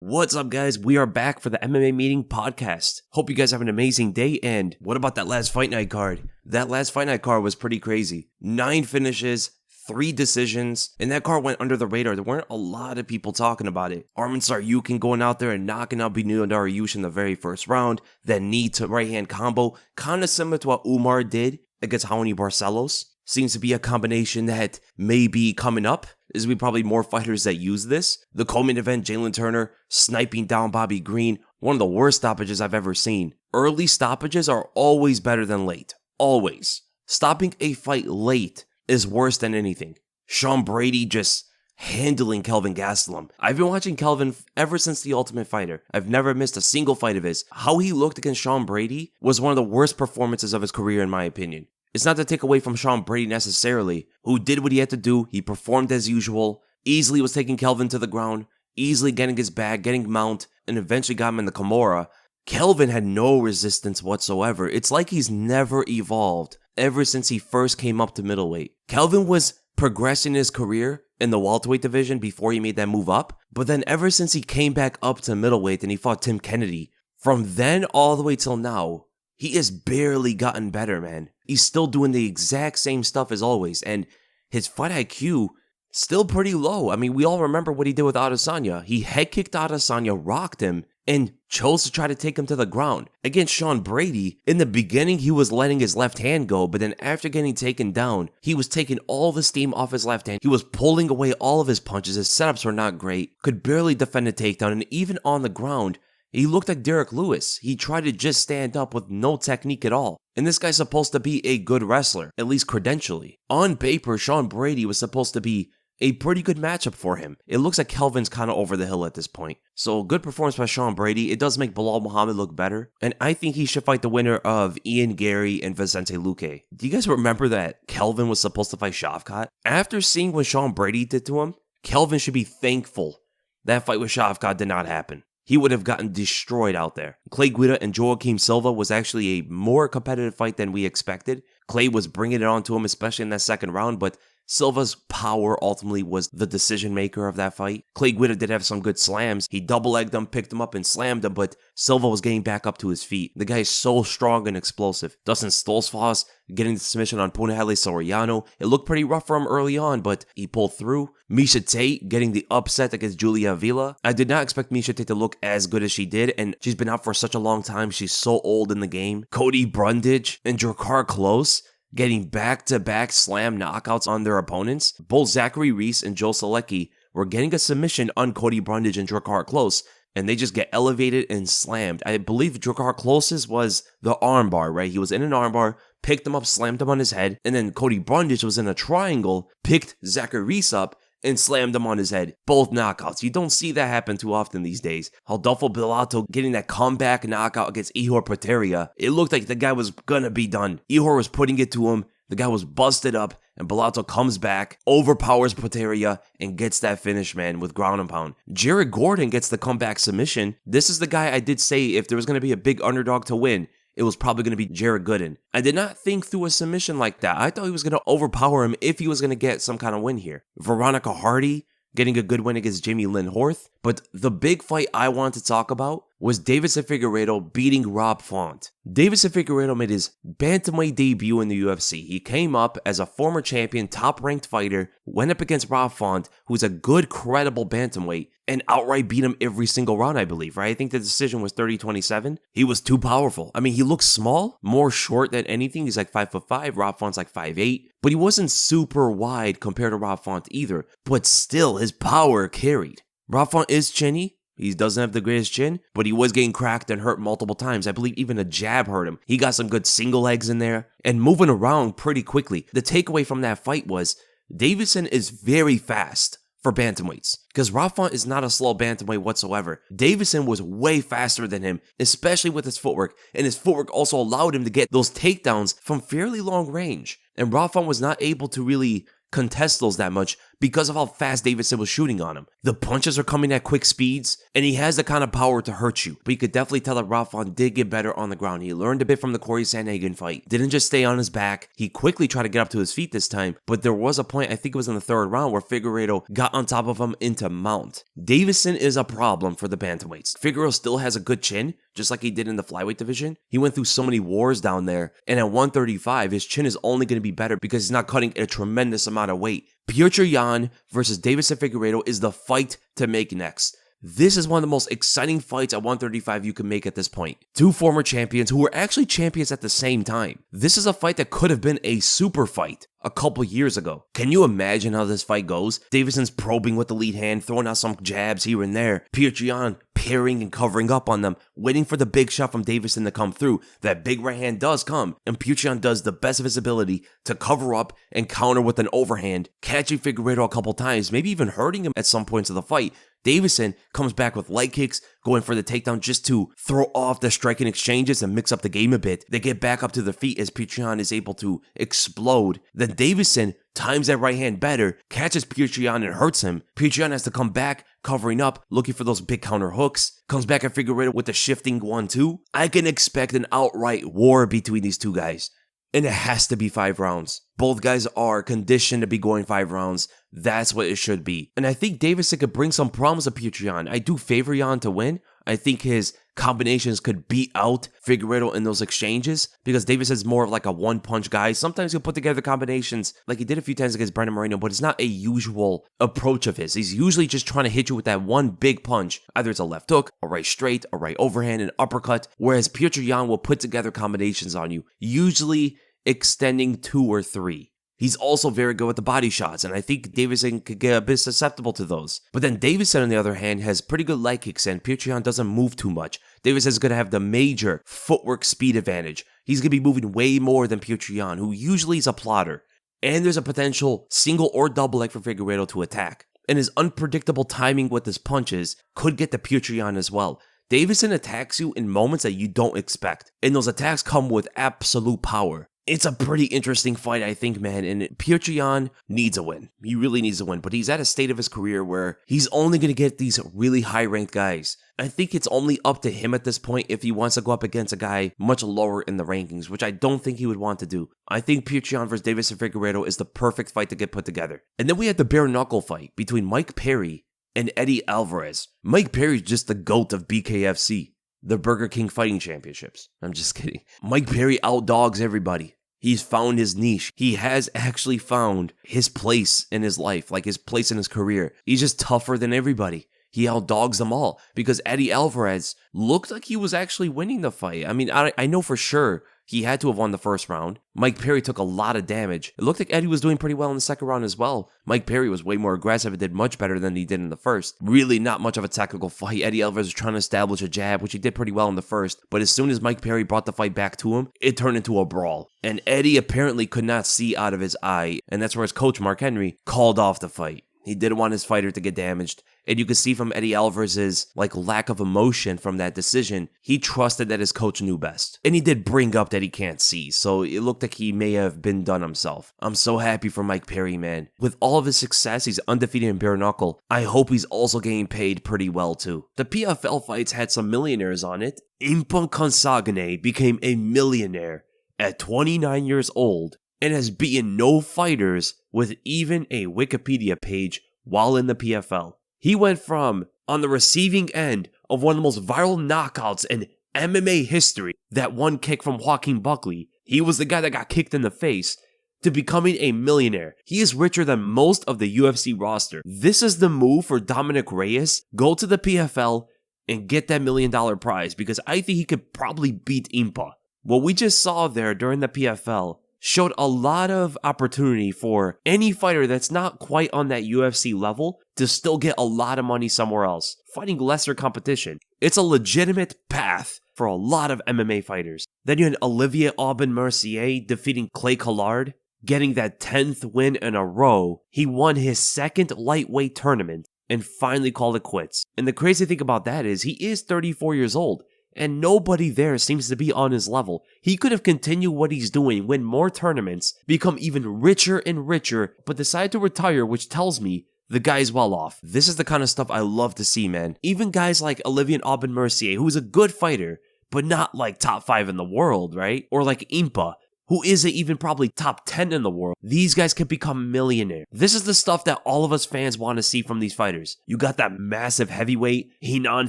What's up, guys? We are back for the MMA Meeting podcast. Hope you guys have an amazing day, and what about that last fight night card? That last fight night card was pretty crazy. 9 finishes, 3 decisions, and that card went under the radar. There weren't a lot of people talking about it. Arman Tsarukyan going out there and knocking out Beneil Dariush in the very first round. That knee to right hand combo, kind of similar to what Umar did against Raoni Barcelos. Seems to be a combination that may be coming up. There's going to be probably more fighters that use this. The co-main event, Jalen Turner sniping down Bobby Green. One of the worst stoppages I've ever seen. Early stoppages are always better than late. Always. Stopping a fight late is worse than anything. Sean Brady just handling Kelvin Gastelum. I've been watching Kelvin ever since The Ultimate Fighter. I've never missed a single fight of his. How he looked against Sean Brady was one of the worst performances of his career, in my opinion. It's not to take away from Sean Brady necessarily, who did what he had to do. He performed as usual, easily was taking Kelvin to the ground, easily getting his bag, getting mount, and eventually got him in the Kimura. Kelvin had no resistance whatsoever. It's like he's never evolved ever since he first came up to middleweight. Kelvin was progressing his career in the welterweight division before he made that move up, but then ever since he came back up to middleweight and he fought Tim Kennedy, from then all the way till now, he has barely gotten better, man. He's still doing the exact same stuff as always, and his fight IQ still pretty low. I mean, we all remember what he did with Adesanya. He head kicked Adesanya, rocked him, and chose to try to take him to the ground. Against Sean Brady, in the beginning, he was letting his left hand go, but then after getting taken down, he was taking all the steam off his left hand. He was pulling away all of his punches. His setups were not great. Could barely defend a takedown, and even on the ground, he looked like Derek Lewis. He tried to just stand up with no technique at all. And this guy's supposed to be a good wrestler, at least credentially. On paper, Sean Brady was supposed to be a pretty good matchup for him. It looks like Kelvin's kind of over the hill at this point. So good performance by Sean Brady. It does make Belal Muhammad look better. And I think he should fight the winner of Ian Garry and Vicente Luque. Do you guys remember that Kelvin was supposed to fight Shavkat? After seeing what Sean Brady did to him, Kelvin should be thankful that fight with Shavkat did not happen. He would have gotten destroyed out there. Clay Guida and Joaquim Silva was actually a more competitive fight than we expected. Clay was bringing it on to him, especially in that second round, but Silva's power ultimately was the decision maker of that fight. Clay Guida did have some good slams. He double-legged him, picked him up, and slammed him, but Silva was getting back up to his feet. The guy is so strong and explosive. Dustin Stoltzfus getting the submission on Punahele Soriano. It looked pretty rough for him early on, but he pulled through. Miocic Tate getting the upset against Julia Avila. I did not expect Miocic Tate to look as good as she did, and she's been out for such a long time. She's so old in the game. Cody Brundage and Drakkar Klose getting back-to-back slam knockouts on their opponents. Both Zachary Reese and Joe Selecki were getting a submission on Cody Brundage and Drakkar Klose, and they just get elevated and slammed. I believe Drakkar Klose's was the armbar, right? He was in an armbar, picked him up, slammed him on his head, and then Cody Brundage was in a triangle, picked Zachary Reese up, and slammed him on his head. Both knockouts. You don't see that happen too often these days. Adolfo Bilato getting that comeback knockout against Ihor Potieria. It looked like the guy was gonna be done. Ihor was putting it to him. The guy was busted up, and Bilato comes back, overpowers Potieria, and gets that finish, man, with ground and pound. Jared Gordon gets the comeback submission. This is the guy I did say if there was gonna be a big underdog to win, it was probably going to be Jared Gooden. I did not think through a submission like that. I thought he was going to overpower him if he was going to get some kind of win here. Veronica Hardy getting a good win against Jamie Lynn Horth. But the big fight I want to talk about was Deiveson Figueiredo beating Rob Font. Deiveson Figueiredo made his bantamweight debut in the UFC. He came up as a former champion, top-ranked fighter, went up against Rob Font, who's a good, credible bantamweight, and outright beat him every single round, I believe, right? I think the decision was 30-27. He was too powerful. I mean, he looks small, more short than anything. He's like 5'5". Rob Font's like 5'8". But he wasn't super wide compared to Rob Font either. But still, his power carried. Rob Font is chinny. He doesn't have the greatest chin, but he was getting cracked and hurt multiple times. I believe even a jab hurt him. He got some good single legs in there and moving around pretty quickly. The takeaway from that fight was Deiveson is very fast for bantamweights because Rob Font is not a slow bantamweight whatsoever. Deiveson was way faster than him, especially with his footwork, and his footwork also allowed him to get those takedowns from fairly long range. And Rob Font was not able to really contest those that much because of how fast Deiveson was shooting on him. The punches are coming at quick speeds, and he has the kind of power to hurt you. But you could definitely tell that Raufon did get better on the ground. He learned a bit from the Corey Sandhagen fight. Didn't just stay on his back. He quickly tried to get up to his feet this time, but there was a point, I think it was in the third round, where Figueiredo got on top of him into mount. Deiveson is a problem for the bantamweights. Figueiredo still has a good chin, just like he did in the flyweight division. He went through so many wars down there, and at 135, his chin is only going to be better because he's not cutting a tremendous amount of weight. Petr Yan versus Deiveson Figueiredo is the fight to make next. This is one of the most exciting fights at 135 you can make at this point. Two former champions who were actually champions at the same time. This is a fight that could have been a super fight a couple years ago. Can you imagine how this fight goes? Deiveson's probing with the lead hand, throwing out some jabs here and there. Petr Yan parrying and covering up on them, waiting for the big shot from Deiveson to come through. That big right hand does come, and Petr Yan does the best of his ability to cover up and counter with an overhand, catching Figueiredo a couple times, maybe even hurting him at some points of the fight. Deiveson comes back with leg kicks, going for the takedown just to throw off the striking exchanges and mix up the game a bit. They get back up to their feet as Petr Yan is able to explode. Then Deiveson times that right hand better, catches Petr Yan and hurts him. Petr Yan has to come back, covering up, looking for those big counter hooks. Comes back at Figueiredo with the shifting 1-2. I can expect an outright war between these two guys. And it has to be 5 rounds. Both guys are conditioned to be going 5 rounds. That's what it should be. And I think Deiveson could bring some problems to Petr Yan. I do favor Yan to win. I think his combinations could beat out Figueiredo in those exchanges because Deiveson's more of like a one-punch guy. Sometimes he'll put together combinations like he did a few times against Brandon Moreno, but it's not a usual approach of his. He's usually just trying to hit you with that one big punch. Either it's a left hook, a right straight, a right overhand, an uppercut, whereas Petr Yan will put together combinations on you, usually extending 2 or 3. He's also very good with the body shots, and I think Deiveson could get a bit susceptible to those. But then Deiveson, on the other hand, has pretty good leg kicks, and Petr Yan doesn't move too much. Deiveson's going to have the major footwork speed advantage. He's going to be moving way more than Petr Yan, who usually is a plotter. And there's a potential single or double leg for Figueiredo to attack. And his unpredictable timing with his punches could get to Petr Yan as well. Deiveson attacks you in moments that you don't expect, and those attacks come with absolute power. It's a pretty interesting fight, I think, man, and Petr Yan needs a win. He really needs a win, but he's at a state of his career where he's only going to get these really high-ranked guys. I think it's only up to him at this point if he wants to go up against a guy much lower in the rankings, which I don't think he would want to do. I think Petr Yan versus Deiveson Figueiredo is the perfect fight to get put together. And then we had the bare-knuckle fight between Mike Perry and Eddie Alvarez. Mike Perry's just the GOAT of BKFC. The Burger King Fighting Championships. I'm just kidding. Mike Perry outdogs everybody. He's found his niche. He has actually found his place in his life, like his place in his career. He's just tougher than everybody. He outdogs them all because Eddie Alvarez looked like he was actually winning the fight. I mean, I know for sure he had to have won the first round. Mike Perry took a lot of damage. It looked like Eddie was doing pretty well in the second round as well. Mike Perry was way more aggressive and did much better than he did in the first. Really not much of a technical fight. Eddie Alvarez was trying to establish a jab, which he did pretty well in the first. But as soon as Mike Perry brought the fight back to him, it turned into a brawl. And Eddie apparently could not see out of his eye. And that's where his coach, Mark Henry, called off the fight. He didn't want his fighter to get damaged. And you could see from Eddie Alvarez's lack of emotion from that decision, he trusted that his coach knew best. And he did bring up that he can't see, so it looked like he may have been done himself. I'm so happy for Mike Perry, man. With all of his success, he's undefeated in bare knuckle. I hope he's also getting paid pretty well too. The PFL fights had some millionaires on it. Impa Kansagane became a millionaire at 29 years old and has beaten no fighters with even a Wikipedia page while in the PFL. He went from on the receiving end of one of the most viral knockouts in MMA history, that one kick from Joaquin Buckley. He was the guy that got kicked in the face, to becoming a millionaire. He is richer than most of the UFC roster. This is the move for Dominic Reyes. Go to the PFL and get that $1 million prize because I think he could probably beat Impa. What we just saw there during the PFL showed a lot of opportunity for any fighter that's not quite on that UFC level to still get a lot of money somewhere else, fighting lesser competition. It's a legitimate path for a lot of MMA fighters. Then you had Olivier Aubin-Mercier defeating Clay Collard, getting that 10th win in a row. He won his second lightweight tournament and finally called it quits. And the crazy thing about that is he is 34 years old. and nobody there seems to be on his level. He could have continued what he's doing, win more tournaments, become even richer and richer, but decided to retire, which tells me the guy's well off. This is the kind of stuff I love to see, man. Even guys like Olivier Aubin-Mercier, who's a good fighter, but not like top 5 in the world, right? Or like Impa, who isn't even probably top 10 in the world. These guys can become millionaires. This is the stuff that all of us fans want to see from these fighters. You got that massive heavyweight, Renan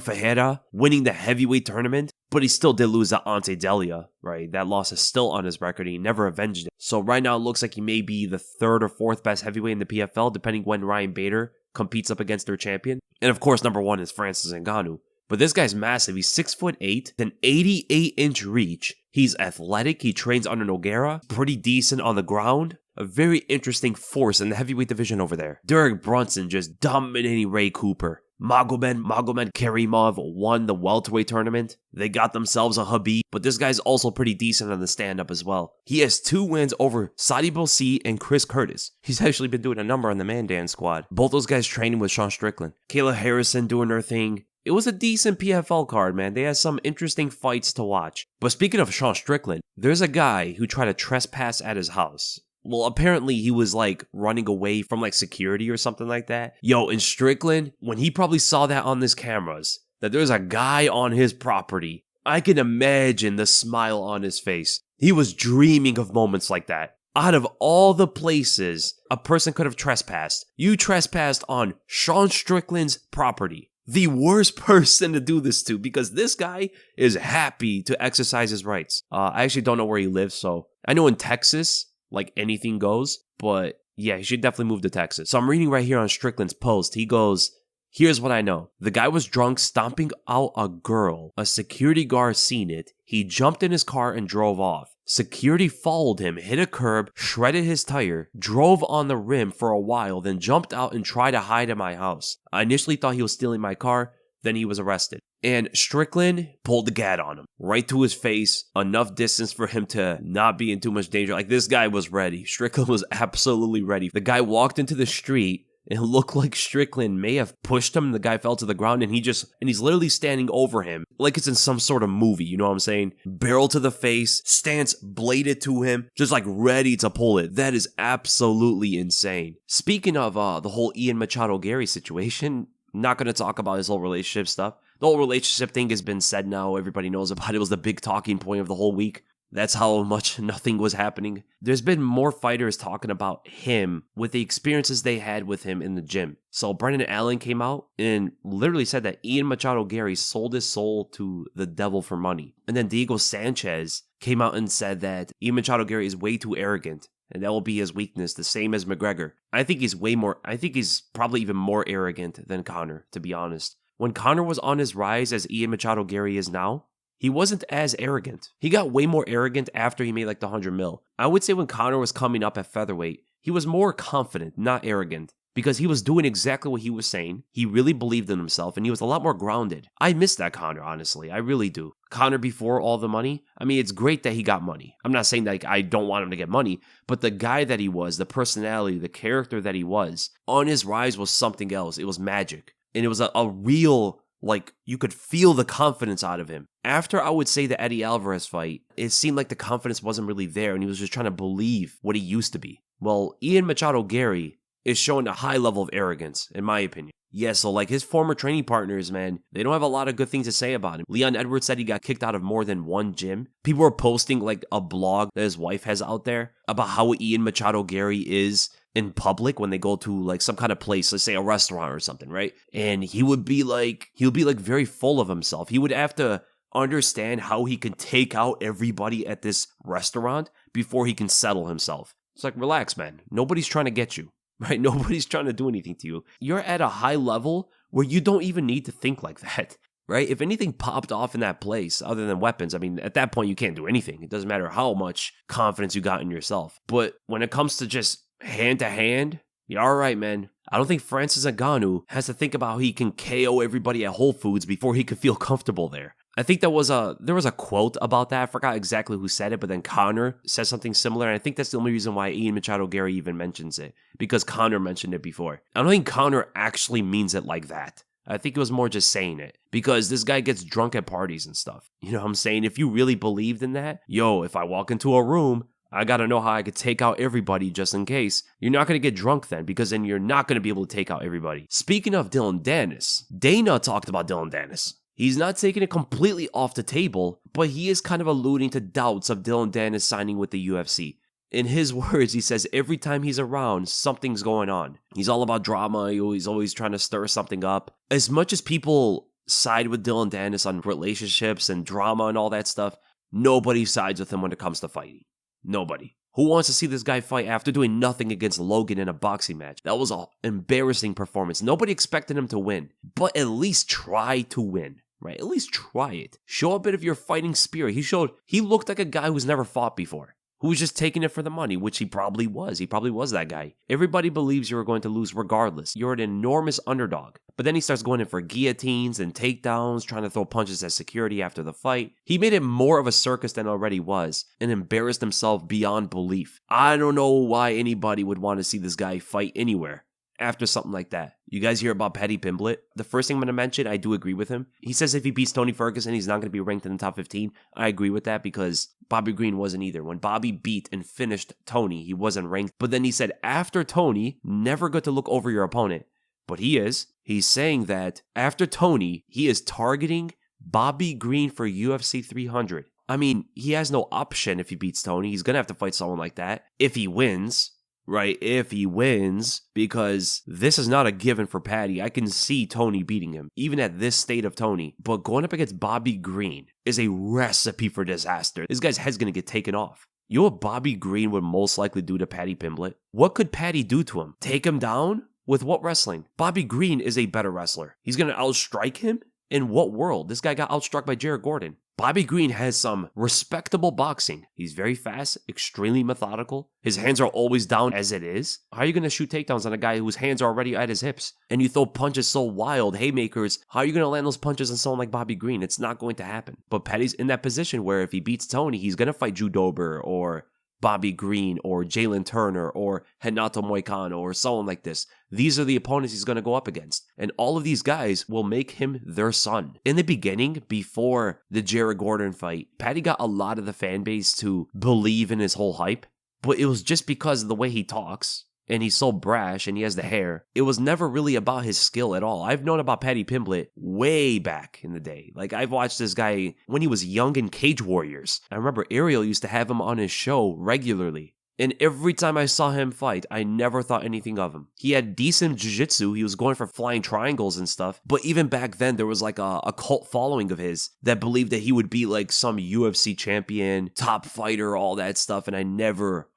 Ferreira, winning the heavyweight tournament, but he still did lose to Ante Delia, right? That loss is still on his record. He never avenged it. So right now it looks like he may be the 3rd or 4th best heavyweight in the PFL, depending when Ryan Bader competes up against their champion. And of course, number 1 is Francis Ngannou. But this guy's massive. He's 6'8", an 88-inch reach. He's athletic. He trains under Nogueira. Pretty decent on the ground. A very interesting force in the heavyweight division over there. Derek Brunson just dominating Ray Cooper. Magomed Karimov won the welterweight tournament. They got themselves a Habib, but this guy's also pretty decent on the stand-up as well. He has 2 wins over Sadi Bolsi and Chris Curtis. He's actually been doing a number on the Mandan squad. Both those guys training with Sean Strickland. Kayla Harrison doing her thing. It was a decent PFL card, man. They had some interesting fights to watch. But speaking of Sean Strickland, there's a guy who tried to trespass at his house. Well, apparently he was like running away from like security or something like that. Yo, in Strickland, when he probably saw that on his cameras, that there's a guy on his property, I can imagine the smile on his face. He was dreaming of moments like that. Out of all the places a person could have trespassed, you trespassed on Sean Strickland's property. The worst person to do this to, because this guy is happy to exercise his rights. I actually don't know where he lives, so I know in Texas, like anything goes, but yeah, he should definitely move to Texas. So I'm reading right here on Strickland's post. He goes, here's what I know. The guy was drunk, stomping out a girl. A security guard seen it. He jumped in his car and drove off. Security followed him, hit a curb, shredded his tire, drove on the rim for a while, then jumped out and tried to hide in my house. I initially thought he was stealing my car, then he was arrested. And Strickland pulled the gat on him, right to his face, enough distance for him to not be in too much danger. Like, this guy was ready. Strickland was absolutely ready. The guy walked into the street. It looked like Strickland may have pushed him and the guy fell to the ground and he's literally standing over him like it's in some sort of movie, you know what I'm saying? Barrel to the face, stance bladed to him, just like ready to pull it. That is absolutely insane. Speaking of the whole Ian Machado Garry situation, not going to talk about his whole relationship stuff. The whole relationship thing has been said now. Everybody knows about it. It was the big talking point of the whole week. That's how much nothing was happening. There's been more fighters talking about him with the experiences they had with him in the gym. So Brendan Allen came out and literally said that Ian Machado Garry sold his soul to the devil for money. And then Diego Sanchez came out and said that Ian Machado Garry is way too arrogant. And that will be his weakness, the same as McGregor. I think he's probably even more arrogant than Conor, to be honest. When Conor was on his rise as Ian Machado Garry is now, he wasn't as arrogant. He got way more arrogant after he made like the 100 mil. I would say when Conor was coming up at featherweight, he was more confident, not arrogant, because he was doing exactly what he was saying. He really believed in himself and he was a lot more grounded. I miss that Conor, honestly. I really do. Conor before all the money, I mean, it's great that he got money. I'm not saying that I don't want him to get money, but the guy that he was, the personality, the character that he was, on his rise was something else. It was magic. And it was a real, like, you could feel the confidence out of him. After, I would say, the Eddie Alvarez fight, it seemed like the confidence wasn't really there and he was just trying to believe what he used to be. Well, Ian Machado Garry is showing a high level of arrogance, in my opinion. Yeah, so like his former training partners, man, they don't have a lot of good things to say about him. Leon Edwards said he got kicked out of more than one gym. People are posting like a blog that his wife has out there about how Ian Machado Garry is in public when they go to like some kind of place, let's say a restaurant or something, right? And he would be like very full of himself. He would have to understand how he can take out everybody at this restaurant before he can settle himself. It's like, relax, man. Nobody's trying to get you. Right? Nobody's trying to do anything to you. You're at a high level where you don't even need to think like that, right? If anything popped off in that place other than weapons, I mean, at that point, you can't do anything. It doesn't matter how much confidence you got in yourself. But when it comes to just hand to hand, you're all right, man. I don't think Francis Ngannou has to think about how he can KO everybody at Whole Foods before he could feel comfortable there. I think there was a quote about that. I forgot exactly who said it, but then Conor said something similar. And I think that's the only reason why Ian Machado Garry even mentions it, because Conor mentioned it before. I don't think Conor actually means it like that. I think it was more just saying it because this guy gets drunk at parties and stuff. You know what I'm saying? If you really believed in that, yo, if I walk into a room, I got to know how I could take out everybody just in case. You're not going to get drunk then because then you're not going to be able to take out everybody. Speaking of Dillon Danis, Dana talked about Dillon Danis. He's not taking it completely off the table, but he is kind of alluding to doubts of Dillon Danis signing with the UFC. In his words, he says every time he's around, something's going on. He's all about drama. He's always trying to stir something up. As much as people side with Dillon Danis on relationships and drama and all that stuff, nobody sides with him when it comes to fighting. Nobody. Who wants to see this guy fight after doing nothing against Logan in a boxing match? That was an embarrassing performance. Nobody expected him to win, but at least try to win, right? At least try it. Show a bit of your fighting spirit. He looked like a guy who's never fought before, who was just taking it for the money, which he probably was. He probably was that guy. Everybody believes you are going to lose regardless. You're an enormous underdog. But then he starts going in for guillotines and takedowns, trying to throw punches at security after the fight. He made it more of a circus than it already was and embarrassed himself beyond belief. I don't know why anybody would want to see this guy fight anywhere after something like that. You guys hear about Paddy Pimblett? The first thing I'm going to mention, I do agree with him. He says if he beats Tony Ferguson, he's not going to be ranked in the top 15. I agree with that because Bobby Green wasn't either. When Bobby beat and finished Tony, he wasn't ranked. But then he said after Tony, never good to look over your opponent. But he is. He's saying that after Tony, he is targeting Bobby Green for UFC 300. I mean, he has no option if he beats Tony. He's going to have to fight someone like that if he wins. Right, if he wins, because this is not a given for Paddy. I can see Tony beating him, even at this state of Tony. But going up against Bobby Green is a recipe for disaster. This guy's head's going to get taken off. You know what Bobby Green would most likely do to Paddy Pimblett? What could Paddy do to him? Take him down? With what wrestling? Bobby Green is a better wrestler. He's going to outstrike him? In what world? This guy got outstruck by Jared Gordon. Bobby Green has some respectable boxing. He's very fast, extremely methodical. His hands are always down as it is. How are you going to shoot takedowns on a guy whose hands are already at his hips? And you throw punches so wild, haymakers, how are you going to land those punches on someone like Bobby Green? It's not going to happen. But Paddy's in that position where if he beats Tony, he's going to fight Drew Dober or Bobby Green or Jalen Turner or Renato Moicano or someone like this. These are the opponents he's going to go up against. And all of these guys will make him their son. In the beginning, before the Jared Gordon fight, Paddy got a lot of the fan base to believe in his whole hype. But it was just because of the way he talks. And he's so brash and he has the hair. It was never really about his skill at all. I've known about Paddy Pimblett way back in the day. Like, I've watched this guy when he was young in Cage Warriors. I remember Ariel used to have him on his show regularly. And every time I saw him fight, I never thought anything of him. He had decent jiu-jitsu. He was going for flying triangles and stuff. But even back then, there was like a cult following of his that believed that he would be like some UFC champion, top fighter, all that stuff. And I never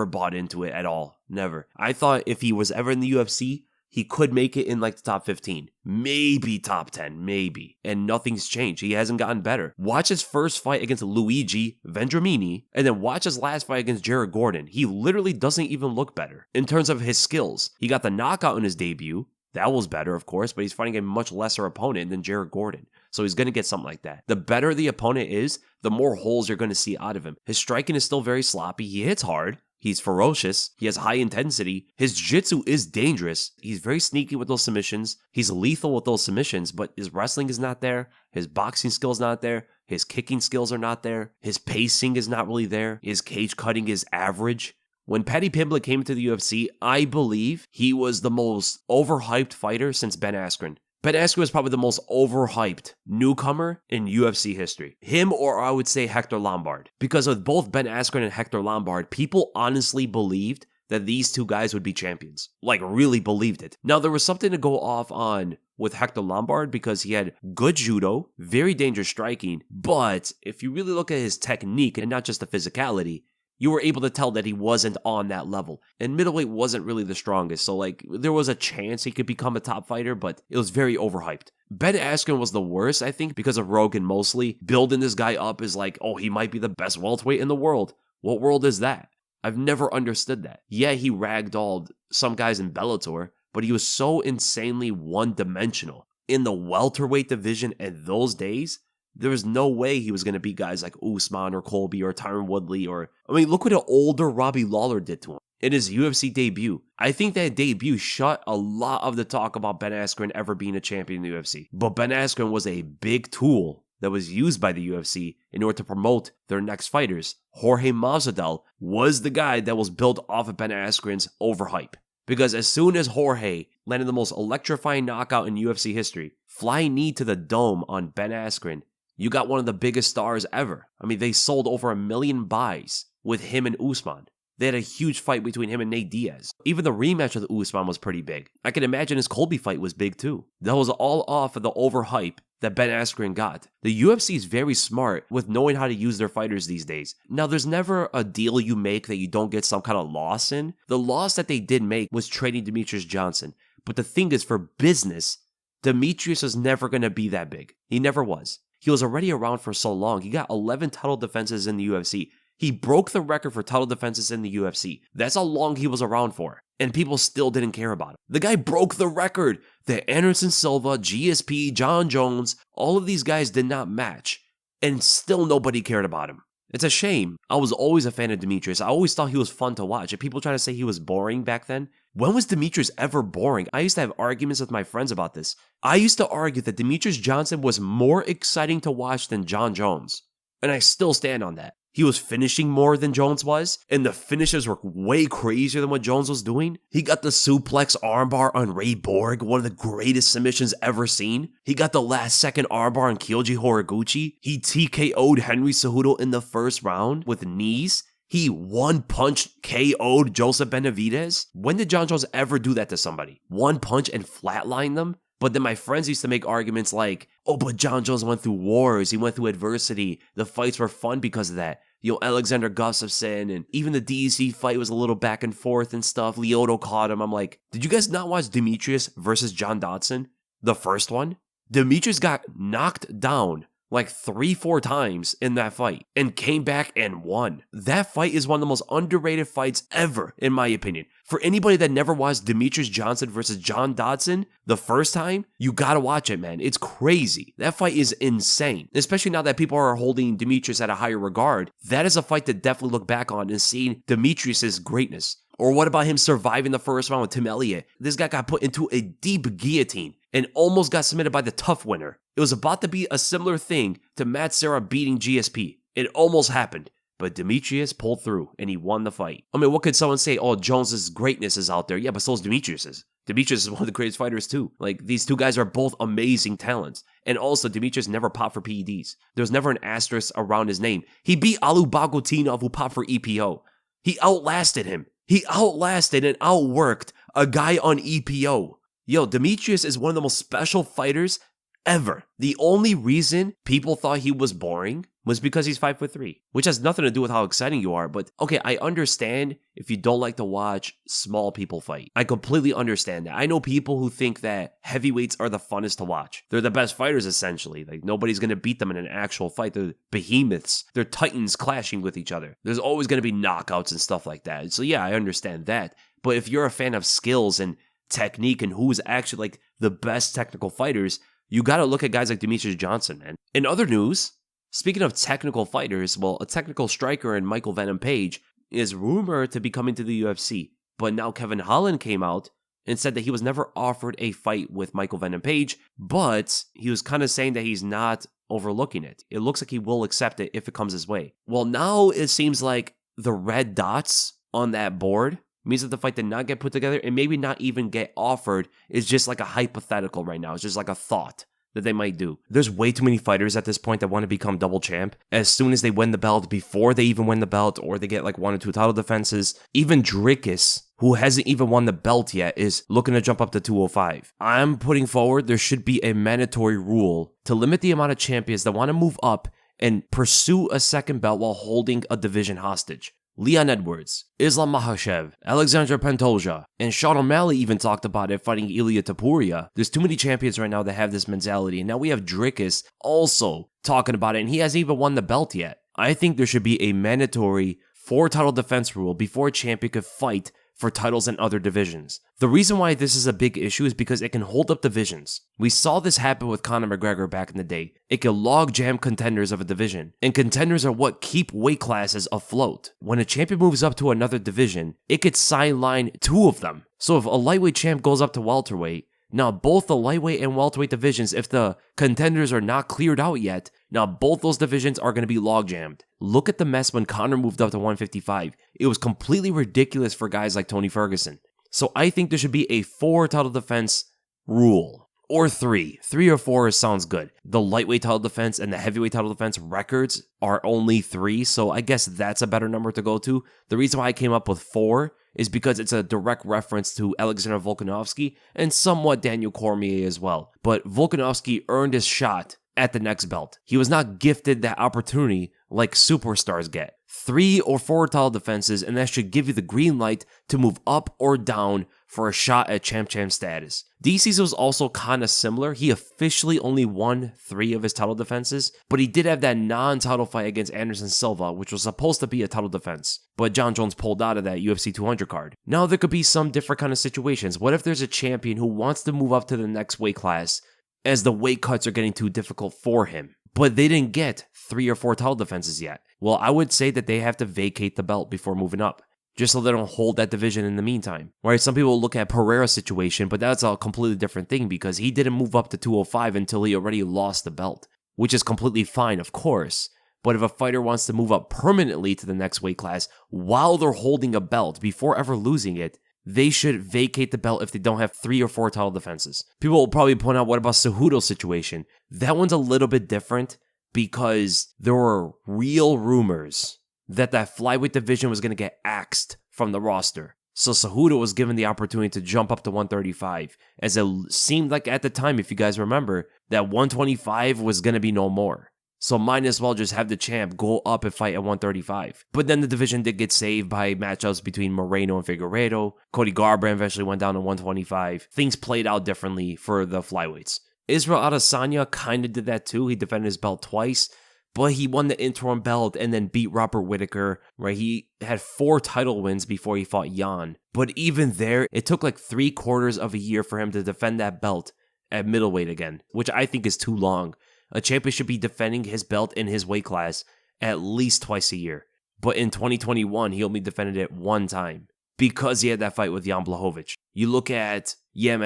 bought into it at all. Never. I thought if he was ever in the UFC, he could make it in like the top 15, maybe top 10, maybe. And nothing's changed. He hasn't gotten better. Watch his first fight against Luigi Vendramini, and then watch his last fight against Jared Gordon. He literally doesn't even look better in terms of his skills. He got the knockout in his debut. That was better, of course, but he's fighting a much lesser opponent than Jared Gordon. So he's going to get something like that. The better the opponent is, the more holes you're going to see out of him. His striking is still very sloppy. He hits hard. He's ferocious. He has high intensity. His jiu-jitsu is dangerous. He's very sneaky with those submissions. He's lethal with those submissions, but his wrestling is not there. His boxing skills not there. His kicking skills are not there. His pacing is not really there. His cage cutting is average. When Paddy Pimblett came to the UFC, I believe he was the most overhyped fighter since Ben Askren. Ben Askren was probably the most overhyped newcomer in UFC history. Him, or I would say Hector Lombard. Because with both Ben Askren and Hector Lombard, people honestly believed that these two guys would be champions. Like, really believed it. Now, there was something to go off on with Hector Lombard because he had good judo, very dangerous striking, but if you really look at his technique and not just the physicality, you were able to tell that he wasn't on that level. And middleweight wasn't really the strongest. So, like, there was a chance he could become a top fighter, but it was very overhyped. Ben Askren was the worst, I think, because of Rogan mostly. Building this guy up is like, oh, he might be the best welterweight in the world. What world is that? I've never understood that. Yeah, he ragdolled some guys in Bellator, but he was so insanely one-dimensional. In the welterweight division in those days, there was no way he was going to beat guys like Usman or Colby or Tyron Woodley or... I mean, look what an older Robbie Lawler did to him. in his UFC debut. I think that debut shut a lot of the talk about Ben Askren ever being a champion in the UFC. But Ben Askren was a big tool that was used by the UFC in order to promote their next fighters. Jorge Masvidal was the guy that was built off of Ben Askren's overhype. Because as soon as Jorge landed the most electrifying knockout in UFC history, flying knee to the dome on Ben Askren, you got one of the biggest stars ever. I mean, they sold over 1 million buys with him and Usman. They had a huge fight between him and Nate Diaz. Even the rematch with Usman was pretty big. I can imagine his Colby fight was big too. That was all off of the overhype that Ben Askren got. The UFC is very smart with knowing how to use their fighters these days. Now, there's never a deal you make that you don't get some kind of loss in. The loss that they did make was trading Demetrious Johnson. But the thing is, for business, Demetrious was never going to be that big. He never was. He was already around for so long. He got 11 title defenses in the UFC. He broke the record for title defenses in the UFC. That's how long he was around for. And people still didn't care about him. The guy broke the record that Anderson Silva, GSP, Jon Jones, all of these guys did not match. And still nobody cared about him. It's a shame. I was always a fan of Demetrious. I always thought he was fun to watch. And people try to say he was boring back then. When was Demetrious ever boring? I used to have arguments with my friends about this. I used to argue that Demetrious Johnson was more exciting to watch than Jon Jones. And I still stand on that. He was finishing more than Jones was, and the finishes were way crazier than what Jones was doing. He got the suplex armbar on Ray Borg, one of the greatest submissions ever seen. He got the last second armbar on Kyoji Horiguchi. He TKO'd Henry Cejudo in the first round with knees. He one punch KO'd Joseph Benavidez. When did Jon Jones ever do that to somebody? One punch and flatline them? But then my friends used to make arguments like, oh, but Jon Jones went through wars. He went through adversity. The fights were fun because of that. Alexander Gustafsson and even the DEC fight was a little back and forth and stuff. Lyoto caught him. I'm like, did you guys not watch Demetrious versus John Dodson? The first one? Demetrious got knocked down like 3-4 times in that fight and came back and won. That fight is one of the most underrated fights ever, in my opinion. For anybody that never watched Demetrious Johnson versus John Dodson the first time, you gotta watch it, man. It's crazy. That fight is insane. Especially now that people are holding Demetrious at a higher regard. That is a fight to definitely look back on and seeing Demetrious' greatness. Or what about him surviving the first round with Tim Elliott? This guy got put into a deep guillotine and almost got submitted by the tough winner. It was about to be a similar thing to Matt Serra beating GSP. It almost happened, but Demetrious pulled through and he won the fight. I mean, what could someone say? Oh, Jones's greatness is out there. Yeah, but so is Demetrious's. Demetrious is one of the greatest fighters too. Like, these two guys are both amazing talents. And also, Demetrious never popped for PEDs. There was never an asterisk around his name. He beat Alu Bagotinov, who popped for EPO. He outlasted him. He outlasted and outworked a guy on EPO. Yo, Demetrious is one of the most special fighters ever. The only reason people thought he was boring was because he's 5'3", which has nothing to do with how exciting you are. But okay, I understand if you don't like to watch small people fight. I completely understand that. I know people who think that heavyweights are the funnest to watch. They're the best fighters, essentially. Like, nobody's going to beat them in an actual fight. They're behemoths. They're titans clashing with each other. There's always going to be knockouts and stuff like that. So yeah, I understand that. But if you're a fan of skills and technique and who's actually like the best technical fighters, you got to look at guys like Demetrious Johnson, man. In other news, speaking of technical fighters, well, a technical striker in Michael Venom Page is rumored to be coming to the UFC. But now Kevin Holland came out and said that he was never offered a fight with Michael Venom Page, but he was kind of saying that he's not overlooking it. It looks like he will accept it if it comes his way. Well, now it seems like the red dots on that board means that the fight did not get put together and maybe not even get offered. Is just like a hypothetical right now. It's just like a thought that they might do. There's way too many fighters at this point that want to become double champ as soon as they win the belt, before they even win the belt, or they get like 1 or 2 title defenses. Even Dricus, who hasn't even won the belt yet, is looking to jump up to 205. I'm putting forward there should be a mandatory rule to limit the amount of champions that want to move up and pursue a second belt while holding a division hostage. Leon Edwards, Islam Makhachev, Alexander Pantoja, and Sean O'Malley even talked about it fighting Ilia Topuria. There's too many champions right now that have this mentality, and now we have Dricus also talking about it, and he hasn't even won the belt yet. I think there should be a mandatory 4 title defense rule before a champion could fight for titles in other divisions. The reason why this is a big issue is because it can hold up divisions. We saw this happen with Conor McGregor back in the day. It can logjam contenders of a division, and contenders are what keep weight classes afloat. When a champion moves up to another division, it could sideline two of them. So if a lightweight champ goes up to welterweight, now both the lightweight and welterweight divisions, if the contenders are not cleared out yet, now both those divisions are going to be logjammed. Look at the mess when Conor moved up to 155. It was completely ridiculous for guys like Tony Ferguson. So I think there should be a 4 title defense rule. Or 3. 3 or 4 sounds good. The lightweight title defense and the heavyweight title defense records are only 3, so I guess that's a better number to go to. The reason why I came up with 4 is because it's a direct reference to Alexander Volkanovski and somewhat Daniel Cormier as well. But Volkanovski earned his shot at the next belt. He was not gifted that opportunity like superstars get. 3 or 4 title defenses, and that should give you the green light to move up or down for a shot at champ status. DC's was also kind of similar. He officially only won 3 of his title defenses, but he did have that non-title fight against Anderson Silva, which was supposed to be a title defense. But Jon Jones pulled out of that UFC 200 card. Now there could be some different kind of situations. What if there's a champion who wants to move up to the next weight class as the weight cuts are getting too difficult for him, but they didn't get 3 or 4 title defenses yet? Well, I would say that they have to vacate the belt before moving up, just so they don't hold that division in the meantime. Right? Some people look at Pereira's situation, but that's a completely different thing because he didn't move up to 205 until he already lost the belt, which is completely fine, of course. But if a fighter wants to move up permanently to the next weight class while they're holding a belt before ever losing it, they should vacate the belt if they don't have 3 or 4 title defenses. People will probably point out, what about Cejudo's situation? That one's a little bit different because there were real rumors that flyweight division was going to get axed from the roster. So Cejudo was given the opportunity to jump up to 135, as it seemed like at the time, if you guys remember, that 125 was going to be no more. So might as well just have the champ go up and fight at 135. But then the division did get saved by matchups between Moreno and Figueiredo. Cody Garbrandt eventually went down to 125. Things played out differently for the flyweights. Israel Adesanya kind of did that too. He defended his belt twice, but he won the interim belt and then beat Robert Whittaker, right? He had 4 title wins before he fought Jan. But even there, it took like 3/4 of a year for him to defend that belt at middleweight again, which I think is too long. A champion should be defending his belt in his weight class at least twice a year. But in 2021, he only defended it 1 time because he had that fight with Jan Blachowicz. You look at,